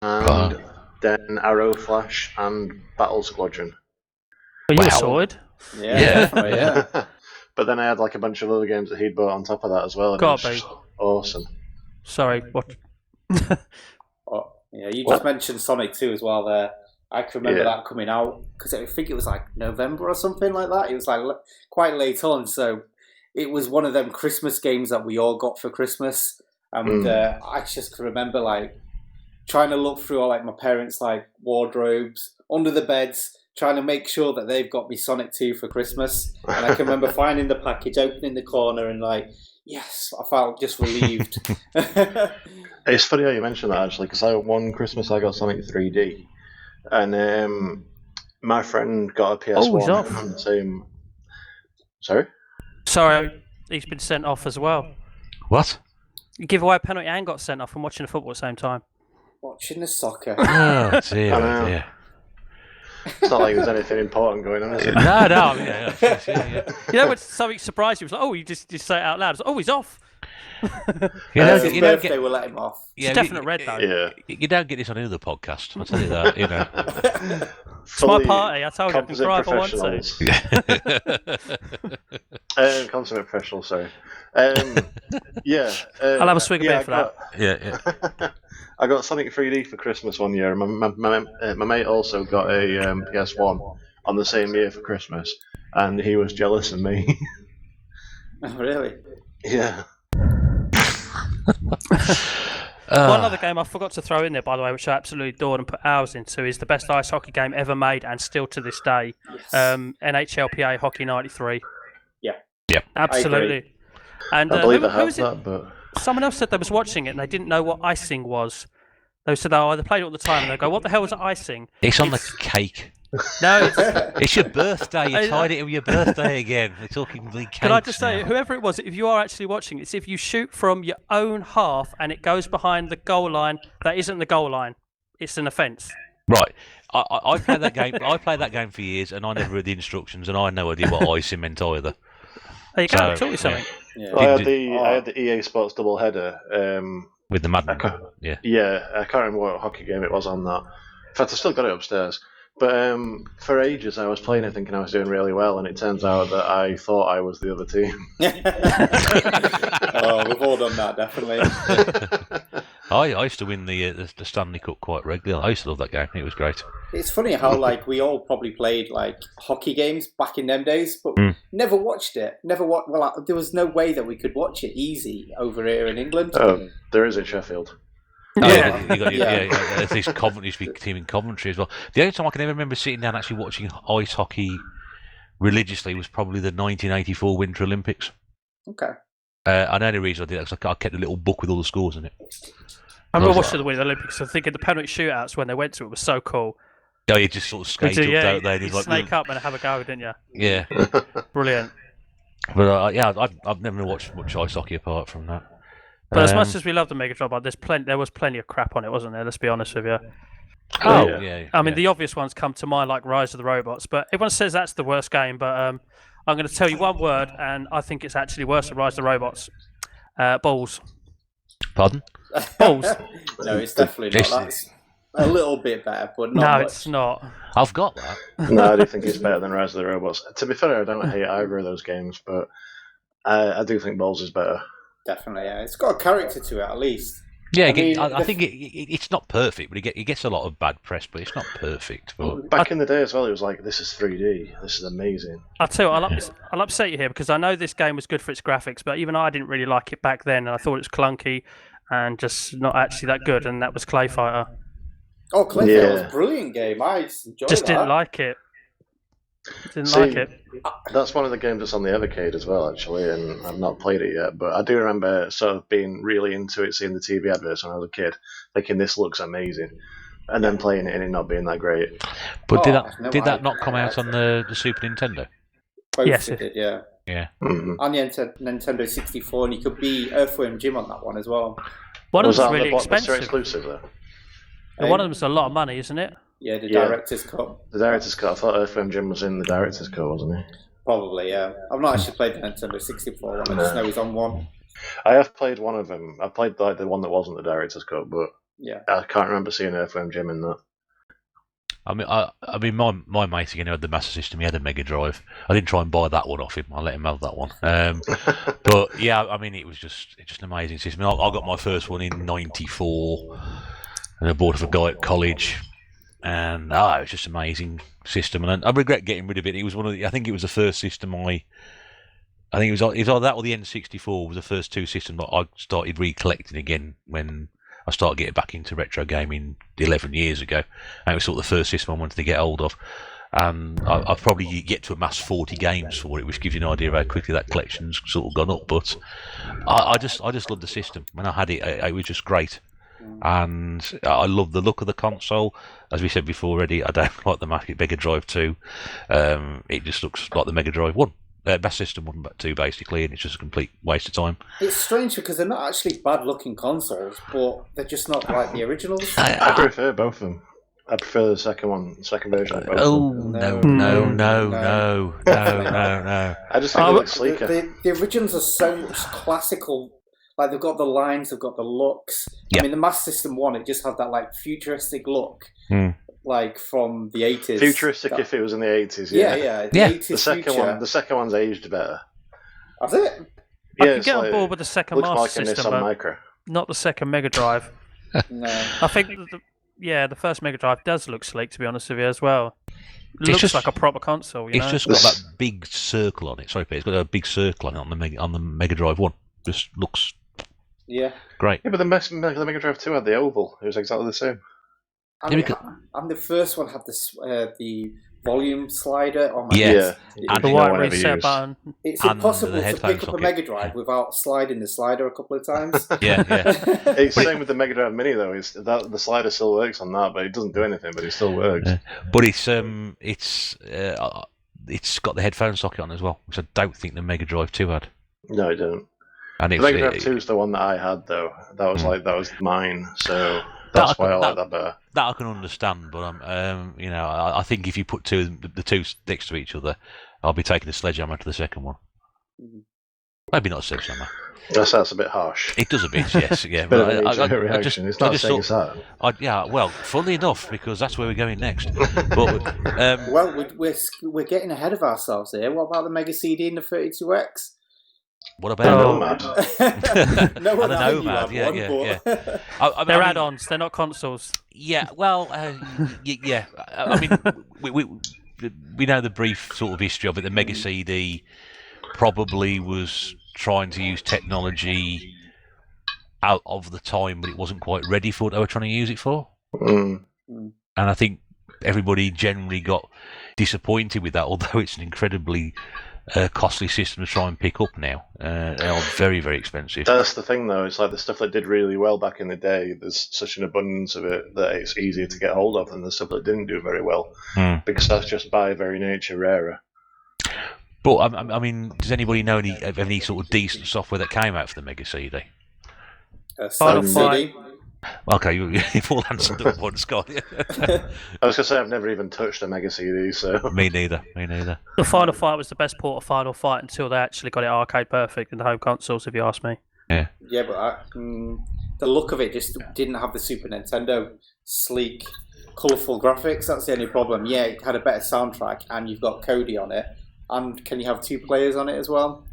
and then Arrow Flash and Battle Squadron. Well, you were sorted. Yeah. But then I had like a bunch of other games that he'd bought on top of that as well. And Gotta it was be. Awesome. Sorry, what? Yeah, you just mentioned Sonic 2 as well there. I can remember that coming out because I think it was like November or something like that. It was like quite late on, so it was one of them Christmas games that we all got for Christmas. And I just can remember like trying to look through all like my parents' like wardrobes under the beds, trying to make sure that they've got me Sonic 2 for Christmas. And I can remember finding the package, opening the corner, and like, yes, I felt just relieved. It's funny how you mentioned that, actually, because one Christmas I got Sonic 3D, and my friend got a PS1. Oh, he's off. On the same... Sorry? Sorry, he's been sent off as well. What? You give away a penalty and got sent off from watching the football at the same time. Watching the soccer. Oh, dear, I know. dear. It's not like there's anything important going on, is it? No, I mean, yeah. You know when something surprised you, it was like, oh, you just say it out loud. It's like, oh, he's off. You know, His you don't birthday will let him off. It's a definite red, though. Yeah. You don't get this on any other podcast. I'll tell you that. You know. It's my party. I told you I can Composite cry if I want professionals. to. Consummate professional, sorry. Yeah. I'll have a swig of beer for that. Yeah. I got Sonic 3D for Christmas one year. My mate also got a PS1 on the same year for Christmas, and he was jealous of me. Oh, really? Yeah. One other game I forgot to throw in there, by the way, which I absolutely adored and put hours into, is the best ice hockey game ever made, and still to this day, Yes. NHLPA Hockey 93. Yeah. Yep. Absolutely. And I believe I who have was it? that, but... Someone else said they was watching it and they didn't know what icing was. They said, oh, they played it all the time, and they go, what the hell is icing? It's on the cake. No, it's... It's your birthday. You tied it with your birthday again. We're talking the cakes. Can I just say, now. whoever it was, if you are actually watching, it's if you shoot from your own half and it goes behind the goal line, that isn't the goal line. It's an offence. Right. I played that game. I played that game for years, and I never read the instructions, and I had no idea what icing meant either. There you go. So, Taught you something. Yeah. Well, I had the EA Sports double header. With the Madden. Yeah. Yeah, I can't remember what hockey game it was on that. In fact, I still got it upstairs. But for ages, I was playing it thinking I was doing really well, and it turns out that I thought I was the other team. Oh, we've all done that, definitely. I used to win the Stanley Cup quite regularly. I used to love that game. It was great. It's funny how we all probably played hockey games back in them days, but never watched it. Well, there was no way that we could watch it easy over here in England. Oh, there is in Sheffield. Yeah, you got there's this Coventry team in Coventry as well. The only time I can ever remember sitting down actually watching ice hockey religiously was probably the 1984 Winter Olympics. Okay. And the only reason I did that was I kept a little book with all the scores in it. I remember watching the Winter Olympics. I'm thinking the penalty shootouts when they went to it was so cool. Oh, you just sort of skate up, don't they? You snake up and have a go, didn't you? Yeah. Brilliant. But I've never watched much ice hockey apart from that. But as much as we love the Mega Drive, there was plenty of crap on it, wasn't there? Let's be honest with you. Oh, yeah. I mean, the obvious ones come to mind, like Rise of the Robots, but everyone says that's the worst game. But I'm going to tell you one word, and I think it's actually worse than Rise of the Robots. Balls. Pardon? Balls. No, it's definitely not. That's a little bit better, but not No, much. it's not. I've got that. No, I do think it's better than Rise of the Robots. To be fair, I don't hate either of those games, but I do think Balls is better. Definitely, yeah. It's got a character to it, at least. Yeah, I think it's not perfect, but it gets a lot of bad press, but it's not perfect. But Back in the day as well, it was like, this is 3D, this is amazing. I'll tell you what, I'll upset you here because I know this game was good for its graphics, but even I didn't really like it back then, and I thought it was clunky and just not actually that good, and that was Clay Fighter. Oh, Clay Fighter was a brilliant game. I enjoyed Just that. didn't like it. See, Like it. That's one of the games that's on the Evercade as well, actually, and I've not played it yet, but I do remember sort of being really into it, seeing the TV adverts when I was a kid, thinking this looks amazing, and then playing it and it not being that great. But did that not come out on the Super Nintendo? Both Yes, it did, yeah. Yeah. Mm-hmm. On the Nintendo 64, and you could be Earthworm Jim on that one as well. One of Was them's that really the blockbuster expensive. exclusive, though? And one of them's a lot of money, isn't it? Yeah, the Yeah. Director's Cut. The Director's Cut. I thought Earthworm Jim was in the Director's Cut, wasn't he? Probably, yeah. I've not actually played the Nintendo 64 one, I just know he's on one. I have played one of them. I played the one that wasn't the Director's Cut, but Yeah. I can't remember seeing Earthworm Jim in that. I mean, my mate again who had the Master System. He had a Mega Drive. I didn't try and buy that one off him. I let him have that one. But yeah, I mean, it's just an amazing system. I got my first one in '94, and I bought it for a guy at college. And it was just an amazing system, and I regret getting rid of it. It was I think it was the first system I think it was either that or the N64 was the first two systems that I started recollecting again when I started getting back into retro gaming 11 years ago, and it was sort of the first system I wanted to get hold of. And I've probably yet to amass 40 games for it, which gives you an idea of how quickly that collection's sort of gone up. But I just loved the system. When I had it, it was just great. And I love the look of the console. As we said before already, I don't like the Mega Drive 2. It just looks like the Mega Drive 1. Best System 1 but 2, basically, and it's just a complete waste of time. It's strange because they're not actually bad-looking consoles, but they're just not like the originals. I prefer both of them. I prefer the second version of both. Oh, of them. no. I just think it looks sleeker. The originals are so much classical. Like, they've got the lines, they've got the looks. Yeah. I mean, the Master System 1, it just had that, like, futuristic look. Like, from the 80s. Futuristic if it was in the 80s, Yeah. The 80s the second one's aged better. Has it? I Yeah, can get on board with the second looks Master like a System, Nissan but Micra. not the second Mega Drive. No. I think, the first Mega Drive does look sleek, to be honest with you, as well. It It's looks just- like a proper console, you know? It's just got that big circle on it. Sorry, Pete, it's got a big circle on it on the Mega Drive 1. Just looks Yeah. great. Yeah, but the Mega Drive 2 had the oval. It was exactly the same. I Yeah, mean, because- and the first one had the volume slider on my Yeah. desk. And the no white one ever reset used. button. It's and impossible the to headphone pick up a socket. Mega Drive without sliding the slider a couple of times. Yeah. It's the same with the Mega Drive Mini though. The slider still works on that, but it doesn't do anything. But it still works. Yeah. But it's got the headphone socket on as well, which I don't think the Mega Drive 2 had. No, it didn't. And The it's Mega Drive 2 is the one that I had though. That was mine. So That that's why I like that- that better. that I can understand, but I think if you put the two next to each other, I'll be taking a sledgehammer to the second one. Maybe not a sledgehammer. That's a bit harsh. It does a bit, yes, yeah. Bit of but a I knee-jerk just reaction. It's not just Sega thought, Saturn. well, funnily enough, because that's where we're going next. But Well, we're getting ahead of ourselves here. What about the Mega CD and the 32X? what The about Nomad. No one And the had you Nomad, had yeah, one, but... They're I mean, add-ons, they're not consoles. Yeah, well, yeah. I mean, we know the brief sort of history of it. The Mega CD probably was trying to use technology out of the time, but it wasn't quite ready for what they were trying to use it for. Mm. And I think everybody generally got disappointed with that, although it's an incredibly costly system to try and pick up now. They are very, very expensive. That's the thing, though. It's like the stuff that did really well back in the day. There's such an abundance of it that it's easier to get hold of than the stuff that didn't do very well, because that's just by very nature rarer. But I mean, does anybody know any sort of decent software that came out for the Mega CD? Final CD. Okay, you've all answered at once, Scott. I was going to say I've never even touched a Mega CD, so Me neither. The Final Fight was the best port of Final Fight until they actually got it arcade perfect in the home consoles, if you ask me. Yeah, but the look of it just didn't have the Super Nintendo sleek, colourful graphics. That's the only problem. Yeah, it had a better soundtrack, and you've got Cody on it. And can you have two players on it as well?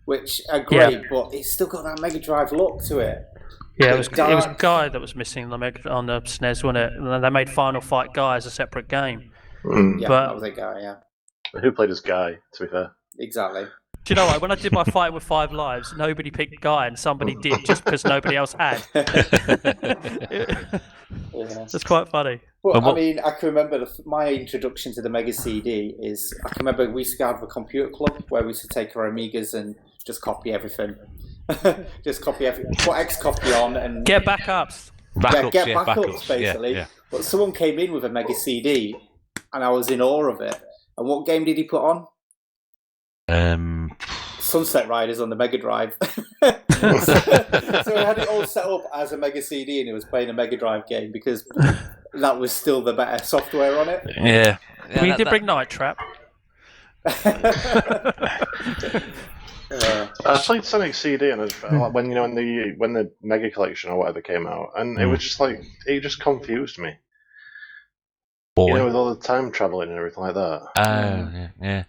Which are great, but it's still got that Mega Drive look to it. Yeah, it was Guy that was missing on the SNES, wasn't it? And they made Final Fight Guy as a separate game. Yeah, But- that was a guy, yeah. Who played as Guy, to be fair? Exactly. Do you know what? When I did my Fight with 5 Lives, nobody picked Guy, and somebody did just because nobody else had. Yeah. It's quite funny. Well, And what- I mean, I can remember my introduction to the Mega CD is, I can remember we used to have a computer club where we used to take our Amigas and just copy everything. Just copy everything. Put X-copy on and Get backups. get backups, basically. Yeah. But someone came in with a Mega CD and I was in awe of it. And what game did he put on? Sunset Riders on the Mega Drive. So he had it all set up as a Mega CD and he was playing a Mega Drive game because that was still the better software on it. Yeah. We did bring Night Trap. I played Sonic CD and when the Mega Collection or whatever came out, and it was just like it just confused me. Boy. With all the time traveling and everything like that. Yeah.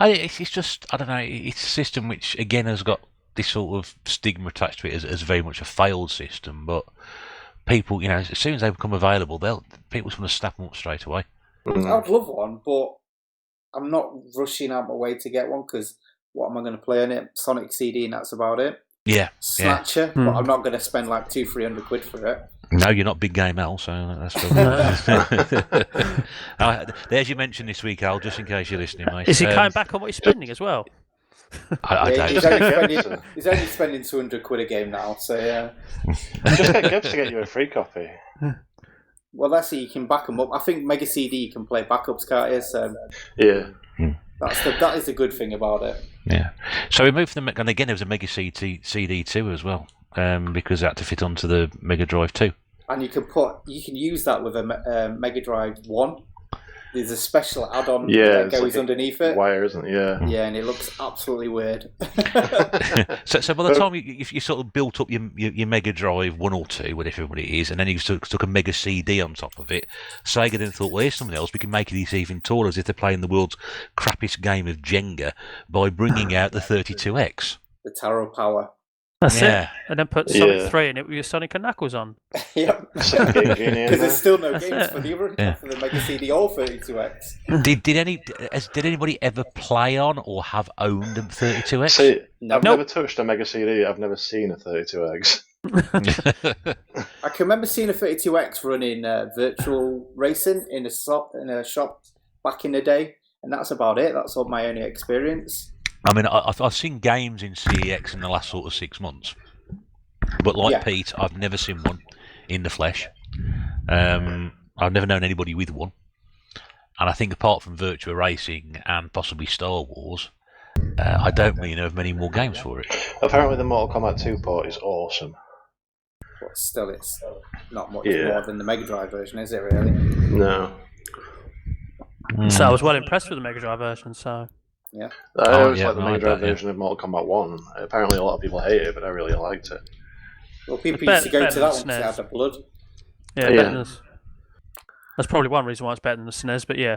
It's just, I don't know, it's a system which, again, has got this sort of stigma attached to it as very much a failed system, but people, as soon as they become available, people just want to snap them up straight away. I'd love one, but I'm not rushing out my way to get one because what am I going to play on it? Sonic CD and that's about it. Yeah. Snatcher, but I'm not going to spend like £200-300 for it. No, you're not Big Game Al, so that's good. There's your mention this week, Al, just in case you're listening, mate. Is he coming back on what he's spending as well? I don't. He's only spending 200 quid a game now, so yeah. Just get Gibbs to get you a free copy. Well, that's it. You can back them up. I think Mega CD you can play backups, can't you? So yeah, that is the good thing about it. Yeah. So we moved from and again there was a Mega CD 2 as well, because it had to fit onto the Mega Drive 2. And you can use that with a Mega Drive 1. There's a special add-on that goes like underneath it. Wire, isn't it? Yeah. Yeah, and it looks absolutely weird. so by the time you sort of built up your Mega Drive 1 or 2, whatever it is, and then you took a Mega CD on top of it, Sega then thought, well, here's something else. We can make it even taller, as if they're playing the world's crappiest game of Jenga by bringing out the 32X. The Tarot Power. That's it. And then put Sonic 3 in it with your Sonic and Knuckles on. Yep. Because there's still no games for the other for the Mega CD or 32X. Did anybody ever play on or have owned a 32X? See, I've never touched a Mega CD. I've never seen a 32X. I can remember seeing a 32X running virtual racing in a shop back in the day, and that's about it. That's all my only experience. I mean, I've seen games in CEX in the last sort of 6 months, but like Pete, I've never seen one in the flesh. I've never known anybody with one, and I think apart from Virtua Racing and possibly Star Wars, I don't really know of many more games for it. Apparently, the Mortal Kombat 2 port is awesome. But still, it's not much more than the Mega Drive version, is it? Really? No. So I was well impressed with the Mega Drive version. So. Yeah. I always like the Mega Drive version of Mortal Kombat 1. Apparently a lot of people hate it, but I really liked it. Well, people used to go to that one because they had the blood. Yeah, that's probably one reason why it's better than the SNES, but yeah.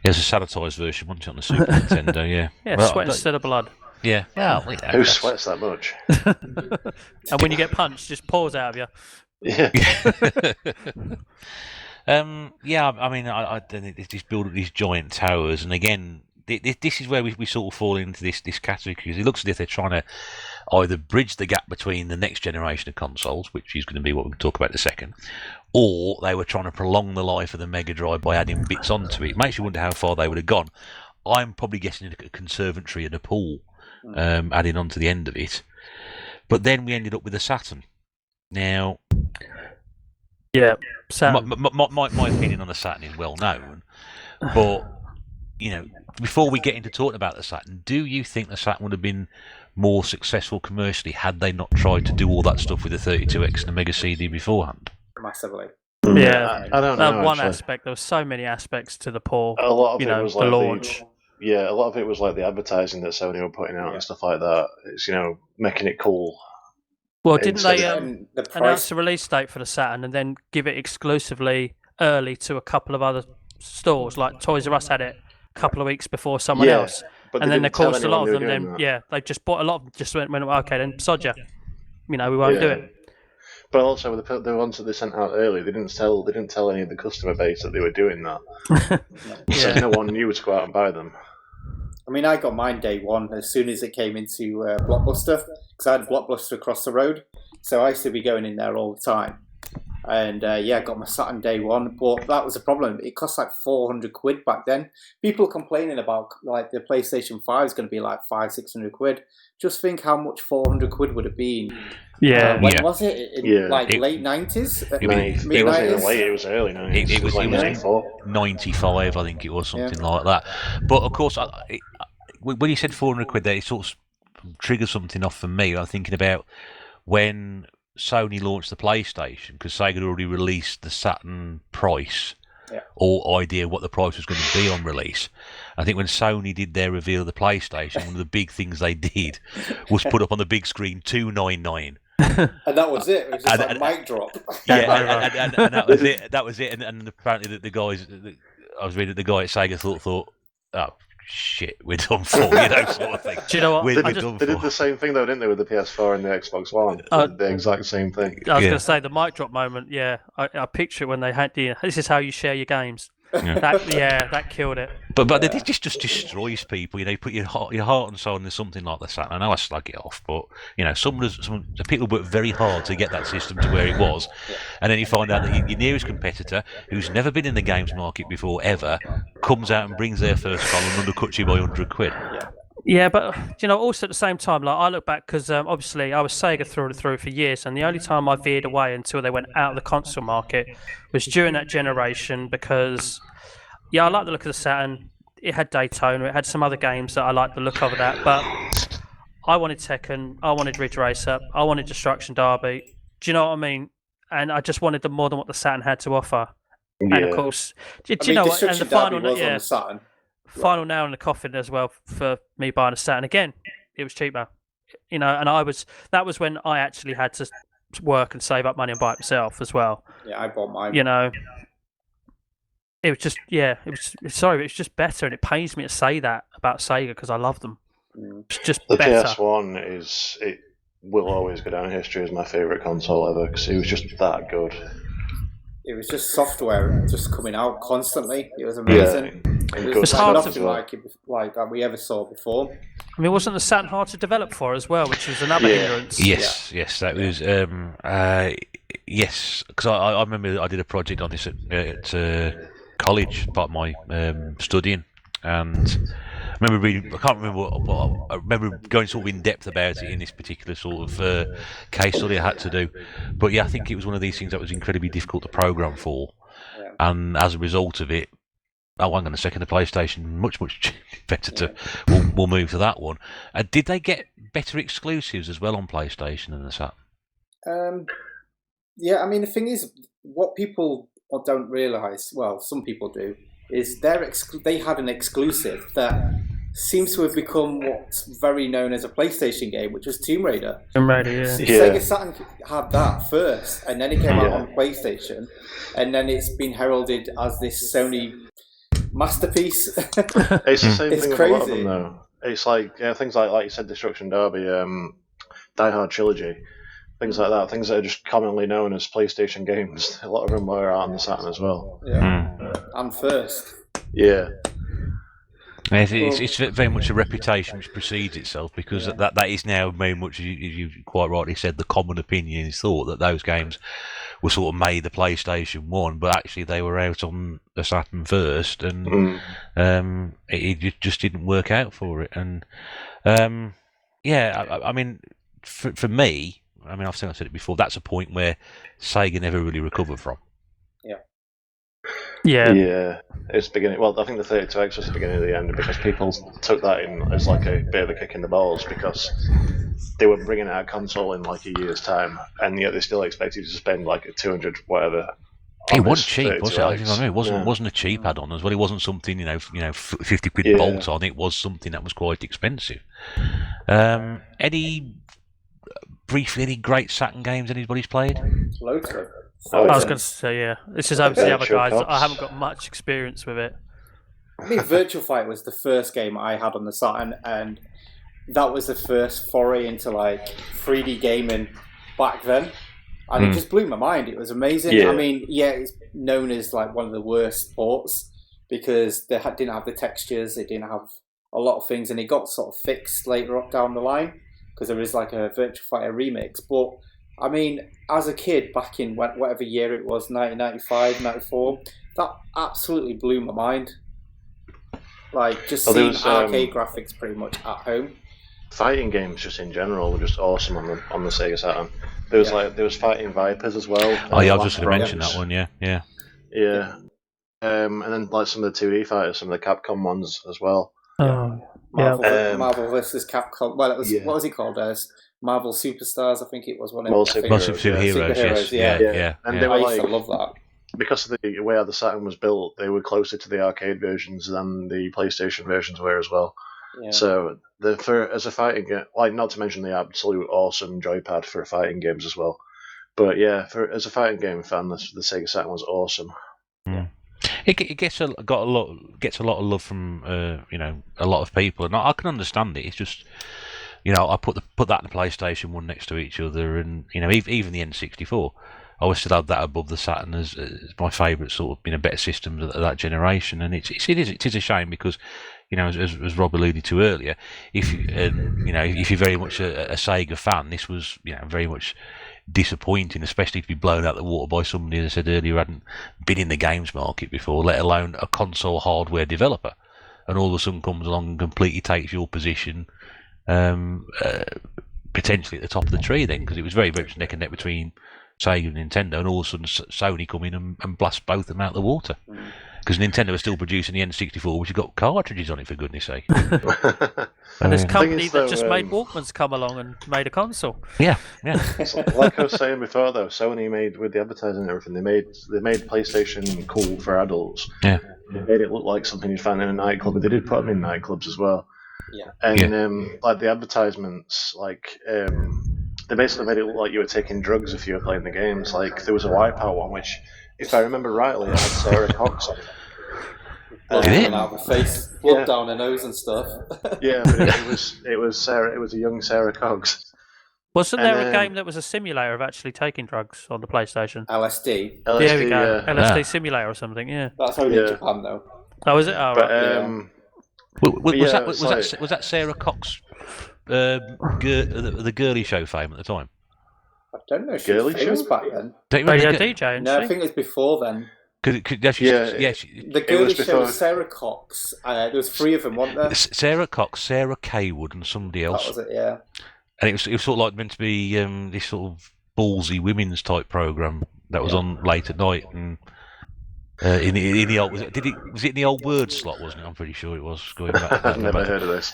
There's a sanitised version, wasn't it, on the Super Nintendo, yeah. Yeah, well, sweat instead of blood. Yeah. Well, who sweats that much? And when you get punched, just pours out of you. Yeah. I mean, I just build up these giant towers, and again, this is where we sort of fall into this category, because it looks as if they're trying to either bridge the gap between the next generation of consoles, which is going to be what we can talk about in a second, or they were trying to prolong the life of the Mega Drive by adding bits onto it. It makes you wonder how far they would have gone. I'm probably guessing a conservatory and a pool adding on to the end of it. But then we ended up with a Saturn. Now... Yeah, my opinion on the Saturn is well known, but before we get into talking about the Saturn, do you think the Saturn would have been more successful commercially had they not tried to do all that stuff with the 32X and the Mega CD beforehand? Massively. Yeah, I don't know. One aspect. There were so many aspects to the poor. A lot of it was the like launch. A lot of it was like the advertising that Sony were putting out and stuff like that. It's making it cool. Well, didn't they announce the release date for the Saturn and then give it exclusively early to a couple of other stores? Like Toys R Us had it a couple of weeks before someone else. And then, of course, a lot of them they just bought a lot of them, just went okay, then sod ya. We won't do it. But also, the ones that they sent out early, they didn't tell any of the customer base that they were doing that. So no one knew to go out and buy them. I mean, I got mine day one as soon as it came into Blockbuster, because I had Blockbuster across the road, so I used to be going in there all the time. And I got my Saturn day one, but that was a problem. It cost like 400 quid back then. People complaining about like the PlayStation 5 is going to be like 500-600 quid. Just think how much 400 quid would have been. Yeah. When was it? Late 90s? It wasn't even late, it was early 90s. It was like 95, I think it was, something like that. But of course, when you said 400 quid there, it sort of triggered something off for me. I'm thinking about when Sony launched the PlayStation, because Sega had already released the Saturn price or idea what the price was going to be on release. I think when Sony did their reveal of the PlayStation, one of the big things they did was put up on the big screen $299. And that was it. It was just a mic drop. Yeah, and that was it. That was it. And apparently the guys, I was reading, the guy at Sega thought, oh shit, we're done for, sort of thing. Do you know what? They did the same thing though, didn't they, with the PS4 and the Xbox One? The exact same thing. I was going to say the mic drop moment. Yeah, I picture it when they had this is how you share your games. That killed it. But it just destroys people. You know, you put your heart and soul into something like the Saturn. I know I slag it off, but you know, some the people worked very hard to get that system to where it was, and then you find out that your nearest competitor, who's never been in the games market before ever, comes out and brings their first phone and undercuts you by £100. Yeah, but you know, also at the same time, like I look back because obviously I was Sega through and through for years, and the only time I veered away until they went out of the console market was during that generation because. Yeah, I like the look of the Saturn. It had Daytona. It had some other games that I liked the look of that. But I wanted Tekken. I wanted Ridge Racer. I wanted Destruction Derby. Do you know what I mean? And I just wanted more than what the Saturn had to offer. Yeah. And of course, do you know what? And the final, was on the Saturn. Final nail in the coffin as well for me buying a Saturn. Again, it was cheaper. You know, and that was when I actually had to work and save up money and buy it myself as well. Yeah, I bought mine. You know. It was just, it's just better, and it pains me to say that about Sega because I love them. It's just the better. PS1 it will always go down in history as my favourite console ever because it was just that good. It was just software just coming out constantly. It was amazing. Yeah, it was hard nothing like that we ever saw before. I mean, wasn't the Saturn hard to develop for as well, which was another hindrance? Yes, that was. Yes, because I remember I did a project on this at college, part of my studying, and I remember reading. I can't remember what I remember going sort of in depth about it in this particular sort of case study I had to do. But yeah, I think it was one of these things that was incredibly difficult to program for, and as a result of it, I'm going to second the PlayStation much better to. We'll move to that one. Did they get better exclusives as well on PlayStation than the Saturn? Yeah, I mean the thing is, what people don't realise, well, some people do, is they had an exclusive that seems to have become what's very known as a PlayStation game, which was Tomb Raider. Tomb Raider, yeah. Sega Saturn had that first, and then it came out on PlayStation, and then it's been heralded as this Sony masterpiece. It's the same thing with crazy. a lot of them, though. It's like things like you said, Destruction Derby, Die Hard Trilogy. Things like that, things that are just commonly known as PlayStation games. A lot of them were out on the Saturn as well. Yeah, and first. Yeah. It's very much a reputation which precedes itself because that is now very much, as you quite rightly said, the common opinion is thought that those games were sort of made the PlayStation 1, but actually they were out on the Saturn first, and it just didn't work out for it. And I mean, for me, I mean, I've said it before. That's a point where Sega never really recovered from. Yeah. It's beginning. Well, I think the 32X was the beginning of the end because people took that in as like a bit of a kick in the balls because they were bringing out a console in like a year's time, and yet they still expected you to spend like a 200 whatever. It wasn't cheap, was it? I mean, it wasn't a cheap add-on as well. It wasn't something 50 quid bolt on. It was something that was quite expensive. Briefly, any great Saturn games anybody's played? Loads of I was going to say, this is obviously the other guys. I haven't got much experience with it. I mean, Virtual Fight was the first game I had on the Saturn, and that was the first foray into like 3D gaming back then, and it just blew my mind. It was amazing. Yeah. I mean, it's known as like one of the worst ports because they didn't have the textures, they didn't have a lot of things, and it got sort of fixed later up down the line because there was like a Virtual Fighter remix. But I mean, as a kid back in whatever year it was, 1995, 94, that absolutely blew my mind. Like, just seeing arcade graphics pretty much at home. Fighting games just in general were just awesome on the Sega Saturn. There was Fighting Vipers as well. Oh yeah, I was just going to mention that one. Yeah. Yeah. And then like some of the 2D fighters, some of the Capcom ones as well. Marvel versus Capcom. Well, it was what was it called? Marvel Superstars, I think it was one of them. Superheroes, yeah. And they were I used to love that. Because of the way the Saturn was built, they were closer to the arcade versions than the PlayStation versions were as well. Yeah. So as a fighting game, like not to mention the absolute awesome joypad for fighting games as well. But yeah, as a fighting game fan, the Sega Saturn was awesome. Mm. It gets a lot of love from a lot of people, and I can understand it. It's just I put that and the PlayStation 1 next to each other, and even the N64. I always still have that above the Saturn as my favourite sort of better systems of that generation, and it is a shame because, as Rob alluded to earlier, if you're very much a Sega fan, this was very much disappointing, especially to be blown out the water by somebody, as I said earlier, who hadn't been in the games market before, let alone a console hardware developer, and all of a sudden comes along and completely takes your position, potentially at the top of the tree then, because it was very much neck and neck between Sega and Nintendo, and all of a sudden Sony come in and blast both of them out of the water. Because Nintendo was still producing the N64, which had got cartridges on it, for goodness sake. And this company that just made Walkmans come along and made a console. Yeah. Like I was saying before, though, Sony made, with the advertising and everything, they made PlayStation cool for adults. Yeah. They made it look like something you'd find in a nightclub, but they did put them in nightclubs as well. Yeah. And like the advertisements, they basically made it look like you were taking drugs if you were playing the games. Like there was a Wipeout one, which, if I remember rightly, it had Sarah Cox on it. Blood Did it? coming out of her face, blood down her nose and stuff. Yeah, but it was Sarah. It was a young Sarah Cox. Wasn't there a game that was a simulator of actually taking drugs on the PlayStation? LSD. There we go. Yeah. LSD simulator or something. Yeah. That's only in Japan though. Oh, was it? Oh, But right. Was that Sarah Cox, the girly show fame at the time? I don't know. She was famous back then. Don't you Radio remember DJ. No, I think it was before then. It The girly was show before- was Sarah Cox. There was 3 of them, weren't there? Sarah Cox, Sarah Kaywood, and somebody else. That was it, yeah. And it was sort of like meant to be this sort of ballsy women's type program that was on late at night, and in the old was it in the old word slot, wasn't it? I'm pretty sure it was going back. I've never heard of this.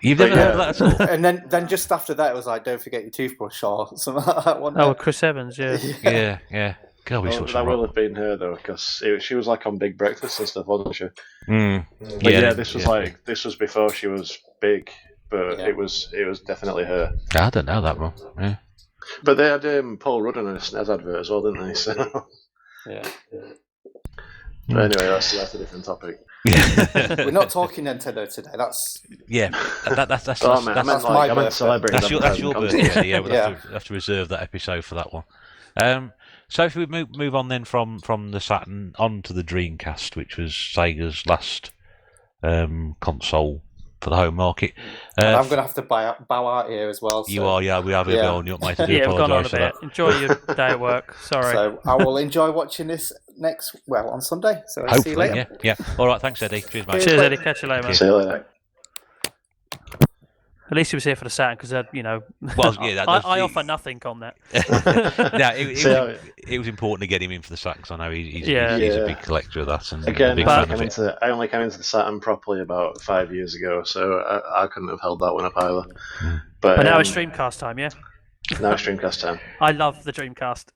You've never heard of that at all? And then just after that, it was like, don't forget your toothbrush or something like that one. Oh, Chris Evans, yeah. Yeah. God, we saw That some will have been her though, because she was like on Big Breakfast and stuff, wasn't she? But This was before she was big, but it was definitely her. I don't know that one. Yeah. But they had Paul Rudd on a SNES advert as well, didn't they? So. Yeah. But anyway, that's a different topic. We're not talking Nintendo today. That's That's I meant celebrities. That's your birthday. Yeah, we'll have to reserve that episode for that one. So if we move on then from the Saturn on to the Dreamcast, which was Sega's last console for the home market. and I'm going to have to bow out here as well. So, You are, yeah. We have a bit on you, mate. I do Yeah, we've gone on a apologise for bit. that. Enjoy your day at work. Sorry. So I will enjoy watching this on Sunday. So I'll see you Hopefully, later. yeah. All right, thanks, Eddie. Cheers, mate. Cheers, Eddie. Catch you later, mate. See you later. At least he was here for the Saturn because, Well, yeah, I offer nothing on that. It was important to get him in for the Saturn because I know he's a big collector of that and Again, a big fan of it. I only came into the Saturn properly about 5 years ago, so I couldn't have held that one up either. But now it's Dreamcast time, yeah? Now it's Dreamcast time. I love the Dreamcast.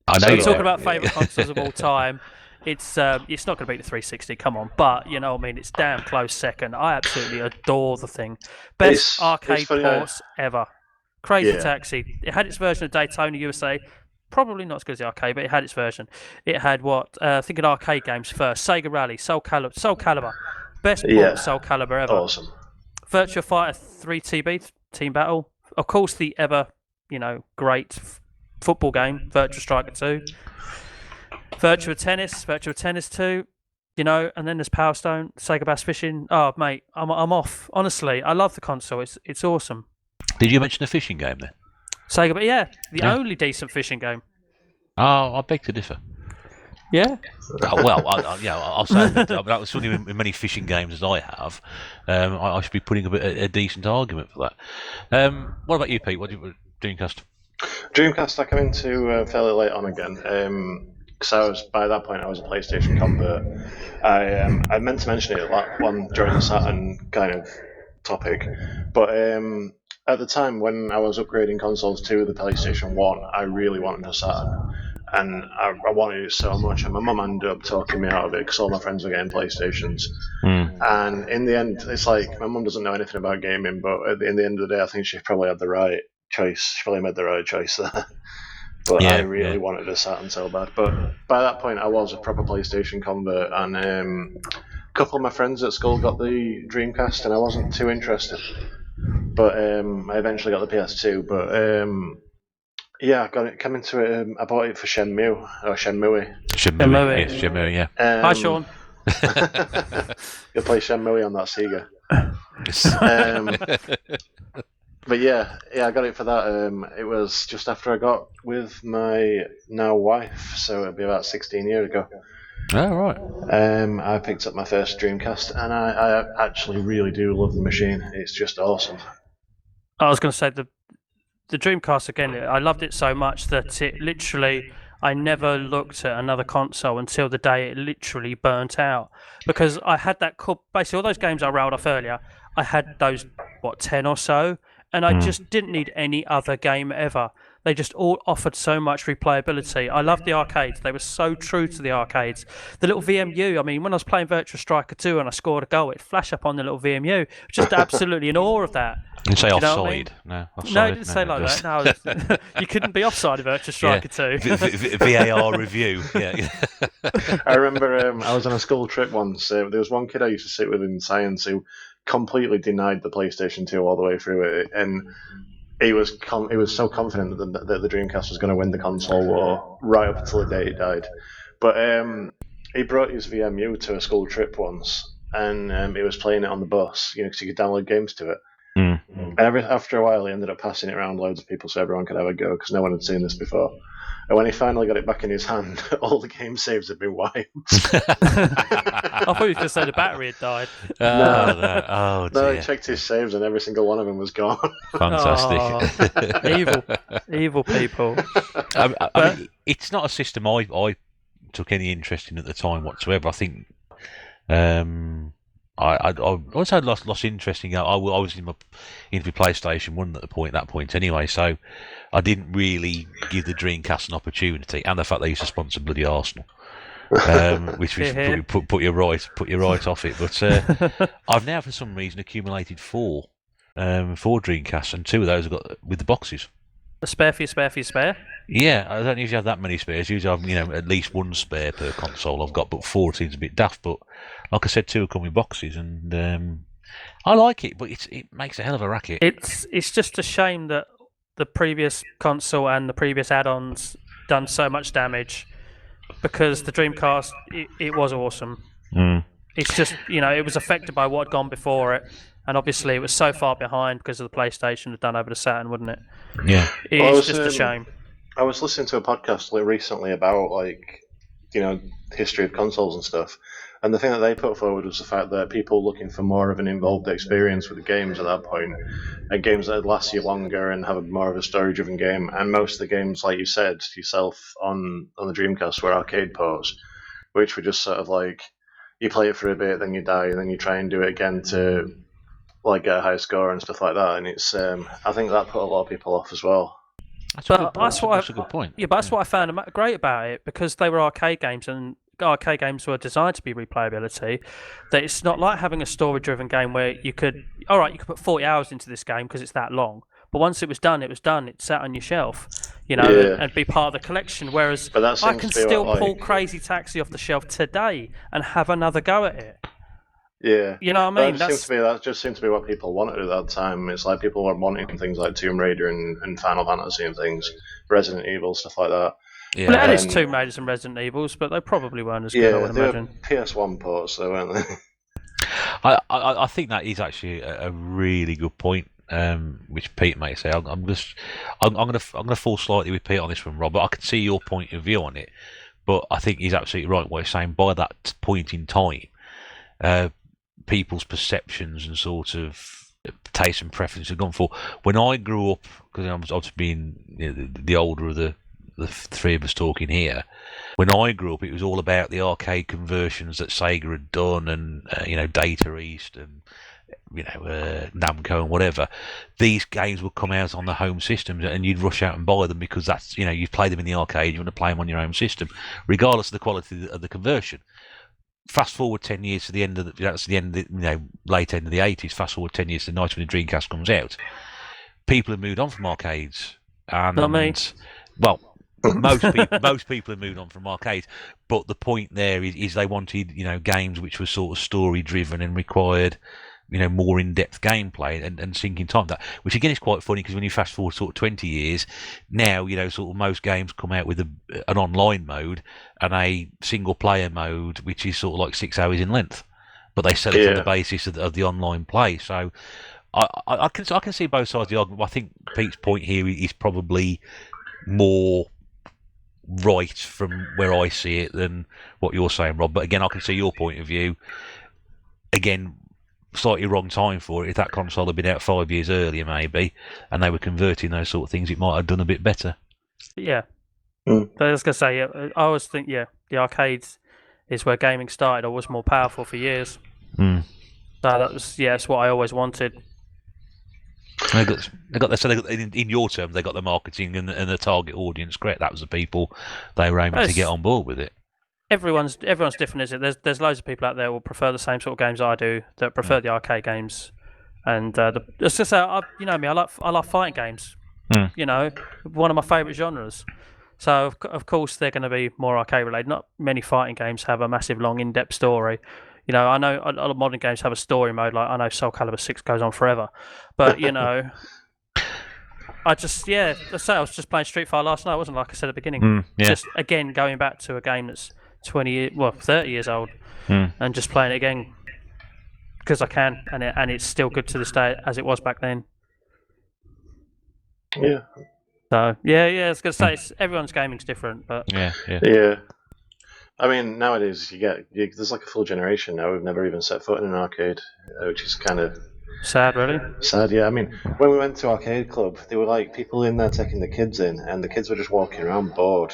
I know So you talking are. about favourite consoles of all time, it's not going to beat the 360, come on. But, you know what I mean, it's damn close second. I absolutely adore the thing. Best arcade funny, ports ever. Crazy Yeah. Taxi. It had its version of Daytona USA. Probably not as good as the arcade, but it had its version. It had thinking arcade games first. Sega Rally, Soul Calibur. Best port Soul Calibur ever. Awesome. Virtua Fighter 3 TB, Team Battle. Of course, the ever, great football game, Virtua Striker 2. Virtua Tennis 2, and then there's Power Stone, Sega Bass Fishing. Oh, mate, I'm off. Honestly, I love the console. It's awesome. Did you mention the fishing game then? Sega, but the only decent fishing game. Oh, I beg to differ. Yeah. I'll say that was certainly in many fishing games as I have. I should be putting a decent argument for that. What about you, Pete? What do you Dreamcast? Dreamcast I came into fairly late on again. Because by that point I was a PlayStation convert. I meant to mention it during the Saturn kind of topic, but at the time when I was upgrading consoles to the PlayStation 1, I really wanted a Saturn, and I wanted it so much, and my mum ended up talking me out of it because all my friends were getting PlayStations. And in the end, it's like my mum doesn't know anything about gaming, but in the end of the day, I think she probably had the right choice. She probably made the right choice there. But I really wanted a Saturn so bad. But by that point, I was a proper PlayStation convert, and a couple of my friends at school got the Dreamcast, and I wasn't too interested. But I eventually got the PS2. But Yeah, I got it. Come into it. I bought it for Shenmue or Shenmue. Shenmue, yes, Shenmue, yeah. Hi, Sean. You play Shenmue on that Sega. But yeah, I got it for that. It was just after I got with my now wife, so it'll be about 16 years ago. Oh, right. I picked up my first Dreamcast, and I actually really do love the machine. It's just awesome. I was going to say the Dreamcast again. I loved it so much that it literally, I never looked at another console until the day it literally burnt out, because I had that basically all those games I railed off earlier. I had those 10 or so, and I just didn't need any other game ever. They just all offered so much replayability. I loved the arcades. They were so true to the arcades. The little VMU, I mean, when I was playing Virtua Striker 2 and I scored a goal, it'd flash up on the little VMU. Just absolutely in awe of that. You say offside? I mean? No, offside. No, it didn't say like that. No, you couldn't be offside in Virtua Striker 2. VAR review, yeah. I remember I was on a school trip once. There was one kid I used to sit with in science who completely denied the PlayStation 2 all the way through it, and he was so confident that the Dreamcast was going to win the console war right up until the day it died. But he brought his VMU to a school trip once, and he was playing it on the bus, because you could download games to it. And after a while, he ended up passing it around loads of people so everyone could have a go, because no one had seen this before. And when he finally got it back in his hand, all the game saves had been wiped. I thought you were going to say the battery had died. Oh, dear. No, he checked his saves and every single one of them was gone. Fantastic. Evil people. I mean, it's not a system I took any interest in at the time whatsoever. I think I always had lost interest in. I was into PlayStation 1 at that point anyway, so I didn't really give the Dreamcast an opportunity, and the fact they used to sponsor bloody Arsenal, which put you right off it. But I've now for some reason accumulated four Dreamcasts, and two of those I've got with the boxes. A spare for your spare? Yeah, I don't usually have that many spares. Usually I've at least one spare per console I've got, but four seems a bit daft. But like I said, two come with boxes, and I like it, but it makes a hell of a racket. It's just a shame that the previous console and the previous add-ons done so much damage, because the Dreamcast it was awesome. It's just it was affected by what had gone before it. And obviously, it was so far behind because of the PlayStation had done over the Saturn, wouldn't it? Yeah. It's just a shame. I was listening to a podcast recently about, history of consoles and stuff. And the thing that they put forward was the fact that people looking for more of an involved experience with the games at that point, and games that would last you longer and have more of a story-driven game. And most of the games, like you said yourself on the Dreamcast, were arcade ports, which were just sort of like, you play it for a bit, then you die, and then you try and do it again to get a high score and stuff like that, and it's I think that put a lot of people off as well. That's a good point. Yeah, but that's what I found great about it, because they were arcade games, and arcade games were designed to be replayability. That it's not like having a story-driven game where you could put 40 hours into this game because it's that long. But once it was done, it sat on your shelf, and be part of the collection. Whereas I can still pull Crazy Taxi off the shelf today and have another go at it. Yeah, you know what I mean. That just seemed to be what people wanted at that time. It's like people were wanting things like Tomb Raider and Final Fantasy and things, Resident Evil, stuff like that. Yeah, well, it had its Tomb Raiders and Resident Evils, but they probably weren't as good. I would imagine. Were PS1 ports, though, weren't they? I think that is actually a really good point, which Pete may say. I'm going to fall slightly with Pete on this one, Rob. But I can see your point of view on it. But I think he's absolutely right what he's saying. By that point in time, people's perceptions and sort of taste and preference have gone for. When I grew up, because I was being the older of the three of us talking here, when I grew up, it was all about the arcade conversions that Sega had done, and Data East and Namco and whatever. These games would come out on the home systems, and you'd rush out and buy them because that's you've played them in the arcade. You want to play them on your home system, regardless of the quality of the conversion. Fast forward 10 years to the end of late end of the 80s. Fast forward 10 years to the night when the Dreamcast comes out. People have moved on from arcades, and not me. Well, most people have moved on from arcades. But the point there is they wanted games which were sort of story driven and required more in-depth gameplay and sinking time. That, which again is quite funny because when you fast forward sort of 20 years, now sort of most games come out with an online mode and a single-player mode, which is sort of like 6 hours in length, but they sell it on the basis of the online play. So I can see both sides of the argument. I think Pete's point here is probably more right from where I see it than what you're saying, Rob. But again, I can see your point of view. Again, slightly wrong time for it. If that console had been out 5 years earlier, maybe, and they were converting those sort of things, it might have done a bit better. Yeah. But I was going to say, I always think, the arcades is where gaming started, or was more powerful for years. So that was, it's what I always wanted. They got in your terms, they got the marketing and the target audience correct. That was the people they were aiming to get on board with it. Everyone's different, isn't it? There's loads of people out there who will prefer the same sort of games I do, that prefer the arcade games, and it's just you know me, I love fighting games. One of my favourite genres. So of course they're going to be more arcade related. Not many fighting games have a massive, long, in-depth story. I know a lot of modern games have a story mode. Like I know Soul Calibur 6 goes on forever, but I just let's say I was just playing Street Fighter last night. It wasn't like I said at the beginning. Just again going back to a game that's 30 years old, and just playing it again because I can, and it's still good to this day as it was back then. Yeah. So I was gonna say everyone's gaming's different, but yeah. I mean, nowadays there's like a full generation now who've never even set foot in an arcade, which is kind of sad, really. Sad, yeah. I mean, when we went to Arcade Club, there were like people in there taking the kids in, and the kids were just walking around bored.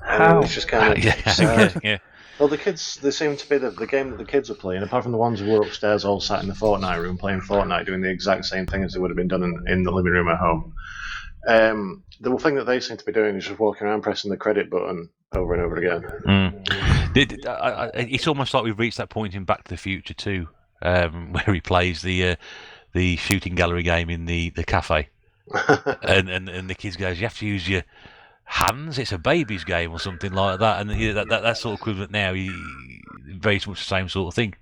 And it was just kind of sad. Yeah. Well, the kids, they seemed to be the game that the kids were playing, apart from the ones who were upstairs all sat in the Fortnite room playing Fortnite, doing the exact same thing as they would have been done in the living room at home. The thing that they seem to be doing is just walking around pressing the credit button over and over again. It's almost like we've reached that point in Back to the Future too, where he plays the shooting gallery game in the cafe, and the kids goes, "You have to use your hands. It's a baby's game," or something like that. And that sort of equivalent now, very much the same sort of thing.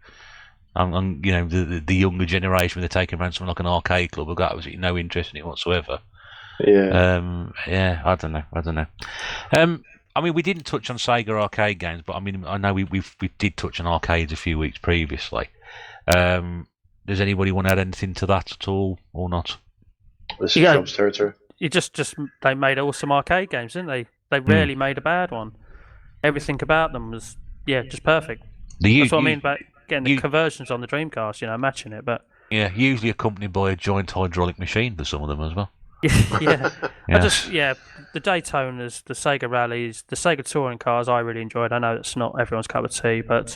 The younger generation, when they're taking around something like an arcade club, have got absolutely no interest in it whatsoever. I don't know. I mean, we didn't touch on Sega arcade games, but I mean, I know we did touch on arcades a few weeks previously. Does anybody want to add anything to that at all, or not? This is Rob's territory. You just they made awesome arcade games, didn't they? They rarely made a bad one. Everything about them was just perfect. That's what I mean about getting the conversions on the Dreamcast, matching it. But usually accompanied by a giant hydraulic machine for some of them as well. The Daytonas, the Sega rallies, the Sega touring cars I really enjoyed. I know that's not everyone's cup of tea, but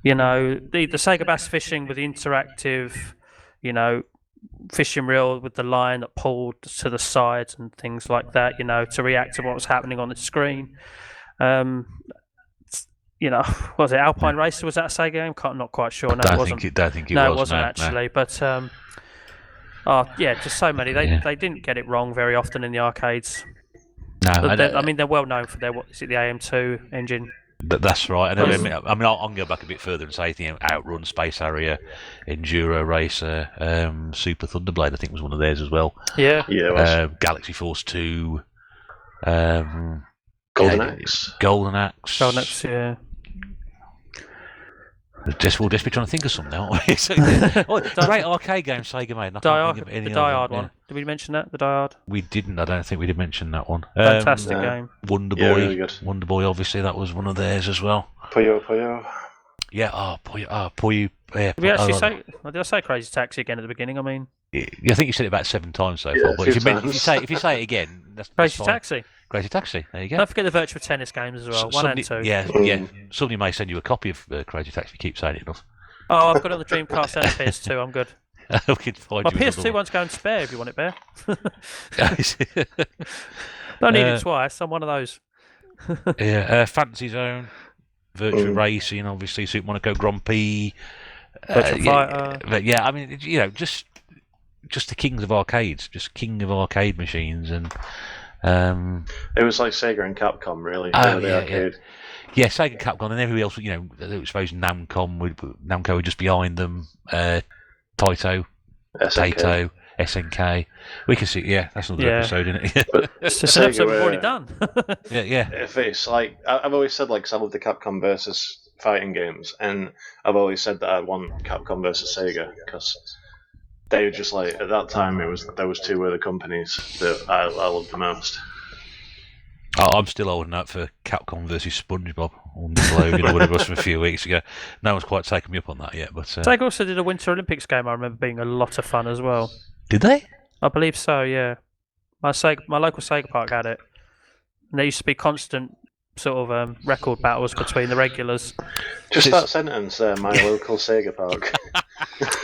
the Sega bass fishing with the interactive, fishing reel with the line that pulled to the sides and things like that, to react to what was happening on the screen. Was it Alpine Racer? Was that a Sega game? I'm not quite sure. No, it wasn't. Don't think it was. No, it wasn't actually. No. But just so many. They didn't get it wrong very often in the arcades. No, I mean they're well known for their the AM2 engine. That's right. I'll go back a bit further and say Outrun, Space Harrier, Enduro Racer, Super Thunderblade. I think was one of theirs as well. Yeah. It was. Galaxy Force 2. Golden Axe. Golden Axe, yeah. We'll just be trying to think of some now. Great arcade game Sega made. The Die Hard one. Did we mention that? The Die Hard? We didn't. I don't think we did mention that one. Fantastic game. Wonder Boy. Yeah, really good. Wonder Boy, obviously, that was one of theirs as well. Puyo. Yeah, Puyo. Yeah, did I say Crazy Taxi again at the beginning? I mean, I think you said it about 7 times so far. But if you say it again, that's Crazy Taxi. Crazy Taxi. There you go. Don't forget the virtual tennis games as well. 1 and 2. Yeah. Somebody may send you a copy of Crazy Taxi. Keep saying it enough. Oh, I've got it on the Dreamcast and PS2. I'm good. We can find My you PS2 one's going spare if you want it, Bear. Don't need it twice. I'm one of those. Fantasy Zone, Virtua Racing, obviously Super Monaco Grand Prix. Virtua Fighter. But I mean, just the kings of arcades, just king of arcade machines, and it was like Sega and Capcom, really. Arcade. Yeah, Sega, Capcom, and everybody else. I suppose Namco were just behind them. Taito, SNK. SNK. We can see. Yeah, that's another episode, isn't it? But It's an episode we've already done. yeah. If it's like I've always said, like, 'cause I love the Capcom versus fighting games, and I've always said that I want Capcom versus Sega because they were just like, at that time those two were the companies that I loved the most. I'm still holding out for Capcom versus SpongeBob on Nickelodeon or whatever it was from a few weeks ago. No one's quite taken me up on that yet, but Sega also did a Winter Olympics game. I remember being a lot of fun as well. did they? I believe so. Yeah, my local Sega park had it, and there used to be constant sort of record battles between the regulars. Just that sentence there, my local Sega park.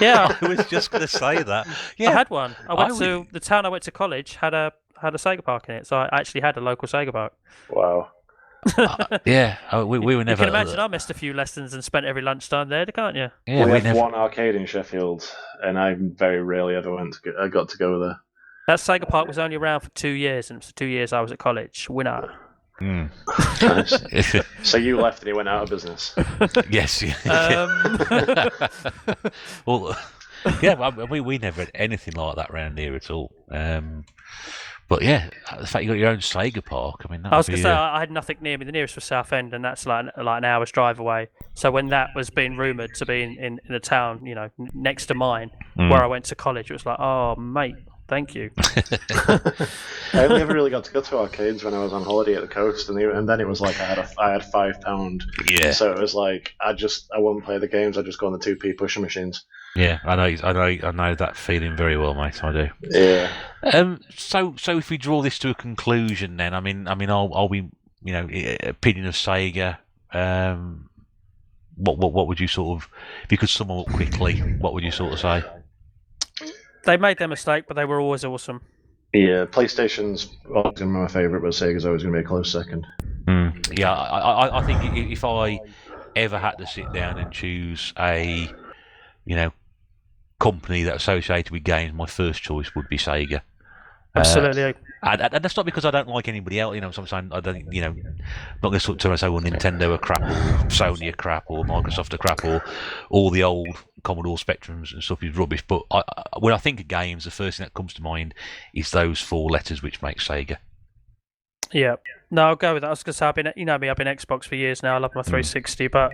Yeah, I was just going to say that. I Yeah, had one. The town I went to college had a Sega park in it, so I actually had a local Sega park. Wow. yeah. We were never. You can imagine I missed a few lessons and spent every lunchtime there, can't you? Yeah, we we had never. one arcade in Sheffield, and I very rarely ever I got to go there. That Sega park was only around for 2 years, and for 2 years I was at college. Winner. Mm. Nice. So you left and he went out of business. Yes. Well, yeah. We never had anything like that around here at all. But yeah, the fact you got your own Sega park. I mean, that I was would going be, to say I had nothing near me. The nearest was Southend, and that's like an hour's drive away. So when that was being rumoured to be in a town, next to mine, where I went to college, it was like, oh mate, thank you. I only ever really got to go to arcades when I was on holiday at the coast, and then it was like I had £5. Yeah. So it was like I wouldn't play the games. I just go on the 2p pusher machines. Yeah, I know that feeling very well, mate. I do. Yeah. So if we draw this to a conclusion, then I mean, are we, opinion of Sega? What would you sort of, if you could sum them up quickly, what would you sort of say? They made their mistake, but they were always awesome. Yeah, PlayStation's always going to be my favourite, but Sega's always going to be a close second. Yeah, I think if I ever had to sit down and choose a, company that associated with games, my first choice would be Sega. Absolutely. And that's not because I don't like anybody else. So I'm saying I don't. I'm not going to sort of turn and say, well, Nintendo are crap, or Sony are crap, or Microsoft are crap, or all the old Commodore Spectrums and stuff is rubbish. But when I think of games, the first thing that comes to mind is those four letters which make Sega. Yeah. No, I'll go with that. I was going to say, I've been Xbox for years now. I love my 360, but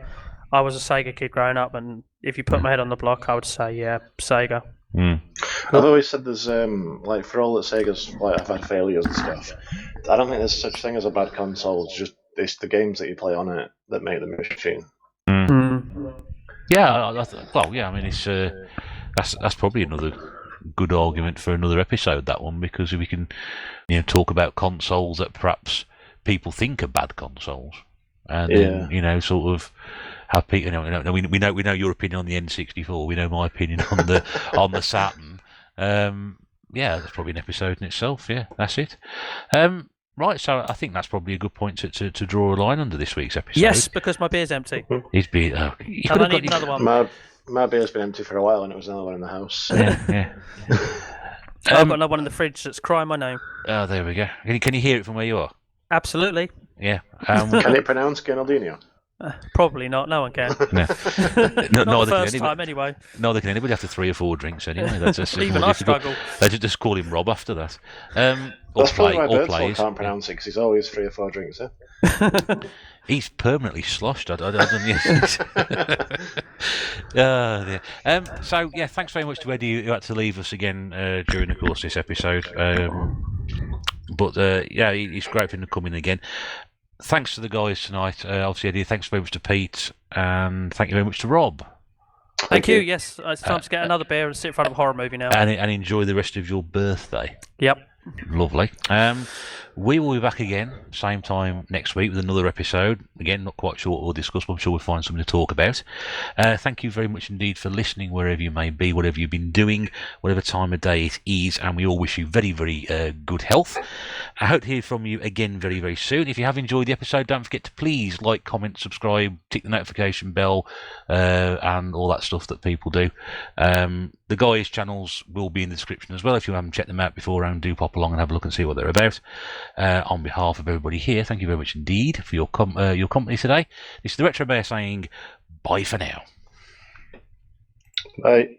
I was a Sega kid growing up, and if you put my head on the block, I would say, yeah, Sega. I've always said there's like, for all that Sega's like have had failures and stuff, I don't think there's such thing as a bad console. It's the games that you play on it that make the machine. Yeah, I mean, it's that's probably another good argument for another episode, that one, because if we can talk about consoles that perhaps people think are bad consoles, and then sort of have people, we know your opinion on the N64, we know my opinion on the Saturn. Yeah, that's probably an episode in itself. Yeah, that's it. Right, so I think that's probably a good point to draw a line under this week's episode. Yes, because my beer's empty. He's been. And I need another one. My beer's been empty for a while, and it was another one in the house. So. Yeah. I've got another one in the fridge that's crying my name. Oh, there we go. Can you hear it from where you are? Absolutely. Yeah. Can it pronounce Gurnaldinho? Probably not. No one can. No. Not the first time, anyway. Neither can anybody after 3 or 4 drinks, anyway. That's just Even I struggle. They just call him Rob after that. That's probably why Birdsall can't pronounce it, because he's always 3 or 4 drinks, He's permanently sloshed. I don't know. So, yeah, thanks very much to Eddie who had to leave us again during the course of this episode. But it's great for him to come in again. Thanks to the guys tonight. Obviously, Eddie, thanks very much to Pete, and thank you very much to Rob. Thank you. Yes, it's time to get another beer and sit in front of a horror movie now. And enjoy the rest of your birthday. Yep. Lovely. We will be back again, same time next week, with another episode. Again, not quite sure what we'll discuss, but I'm sure we'll find something to talk about. Thank you very much indeed for listening, wherever you may be, whatever you've been doing, whatever time of day it is, and we all wish you very, very good health. I hope to hear from you again very, very soon. If you have enjoyed the episode, don't forget to please like, comment, subscribe, tick the notification bell, and all that stuff that people do. The guys' channels will be in the description as well. If you haven't checked them out beforehand, do pop along and have a look and see what they're about. On behalf of everybody here, thank you very much indeed for your company today. This is the Retro Bear saying bye for now. Bye.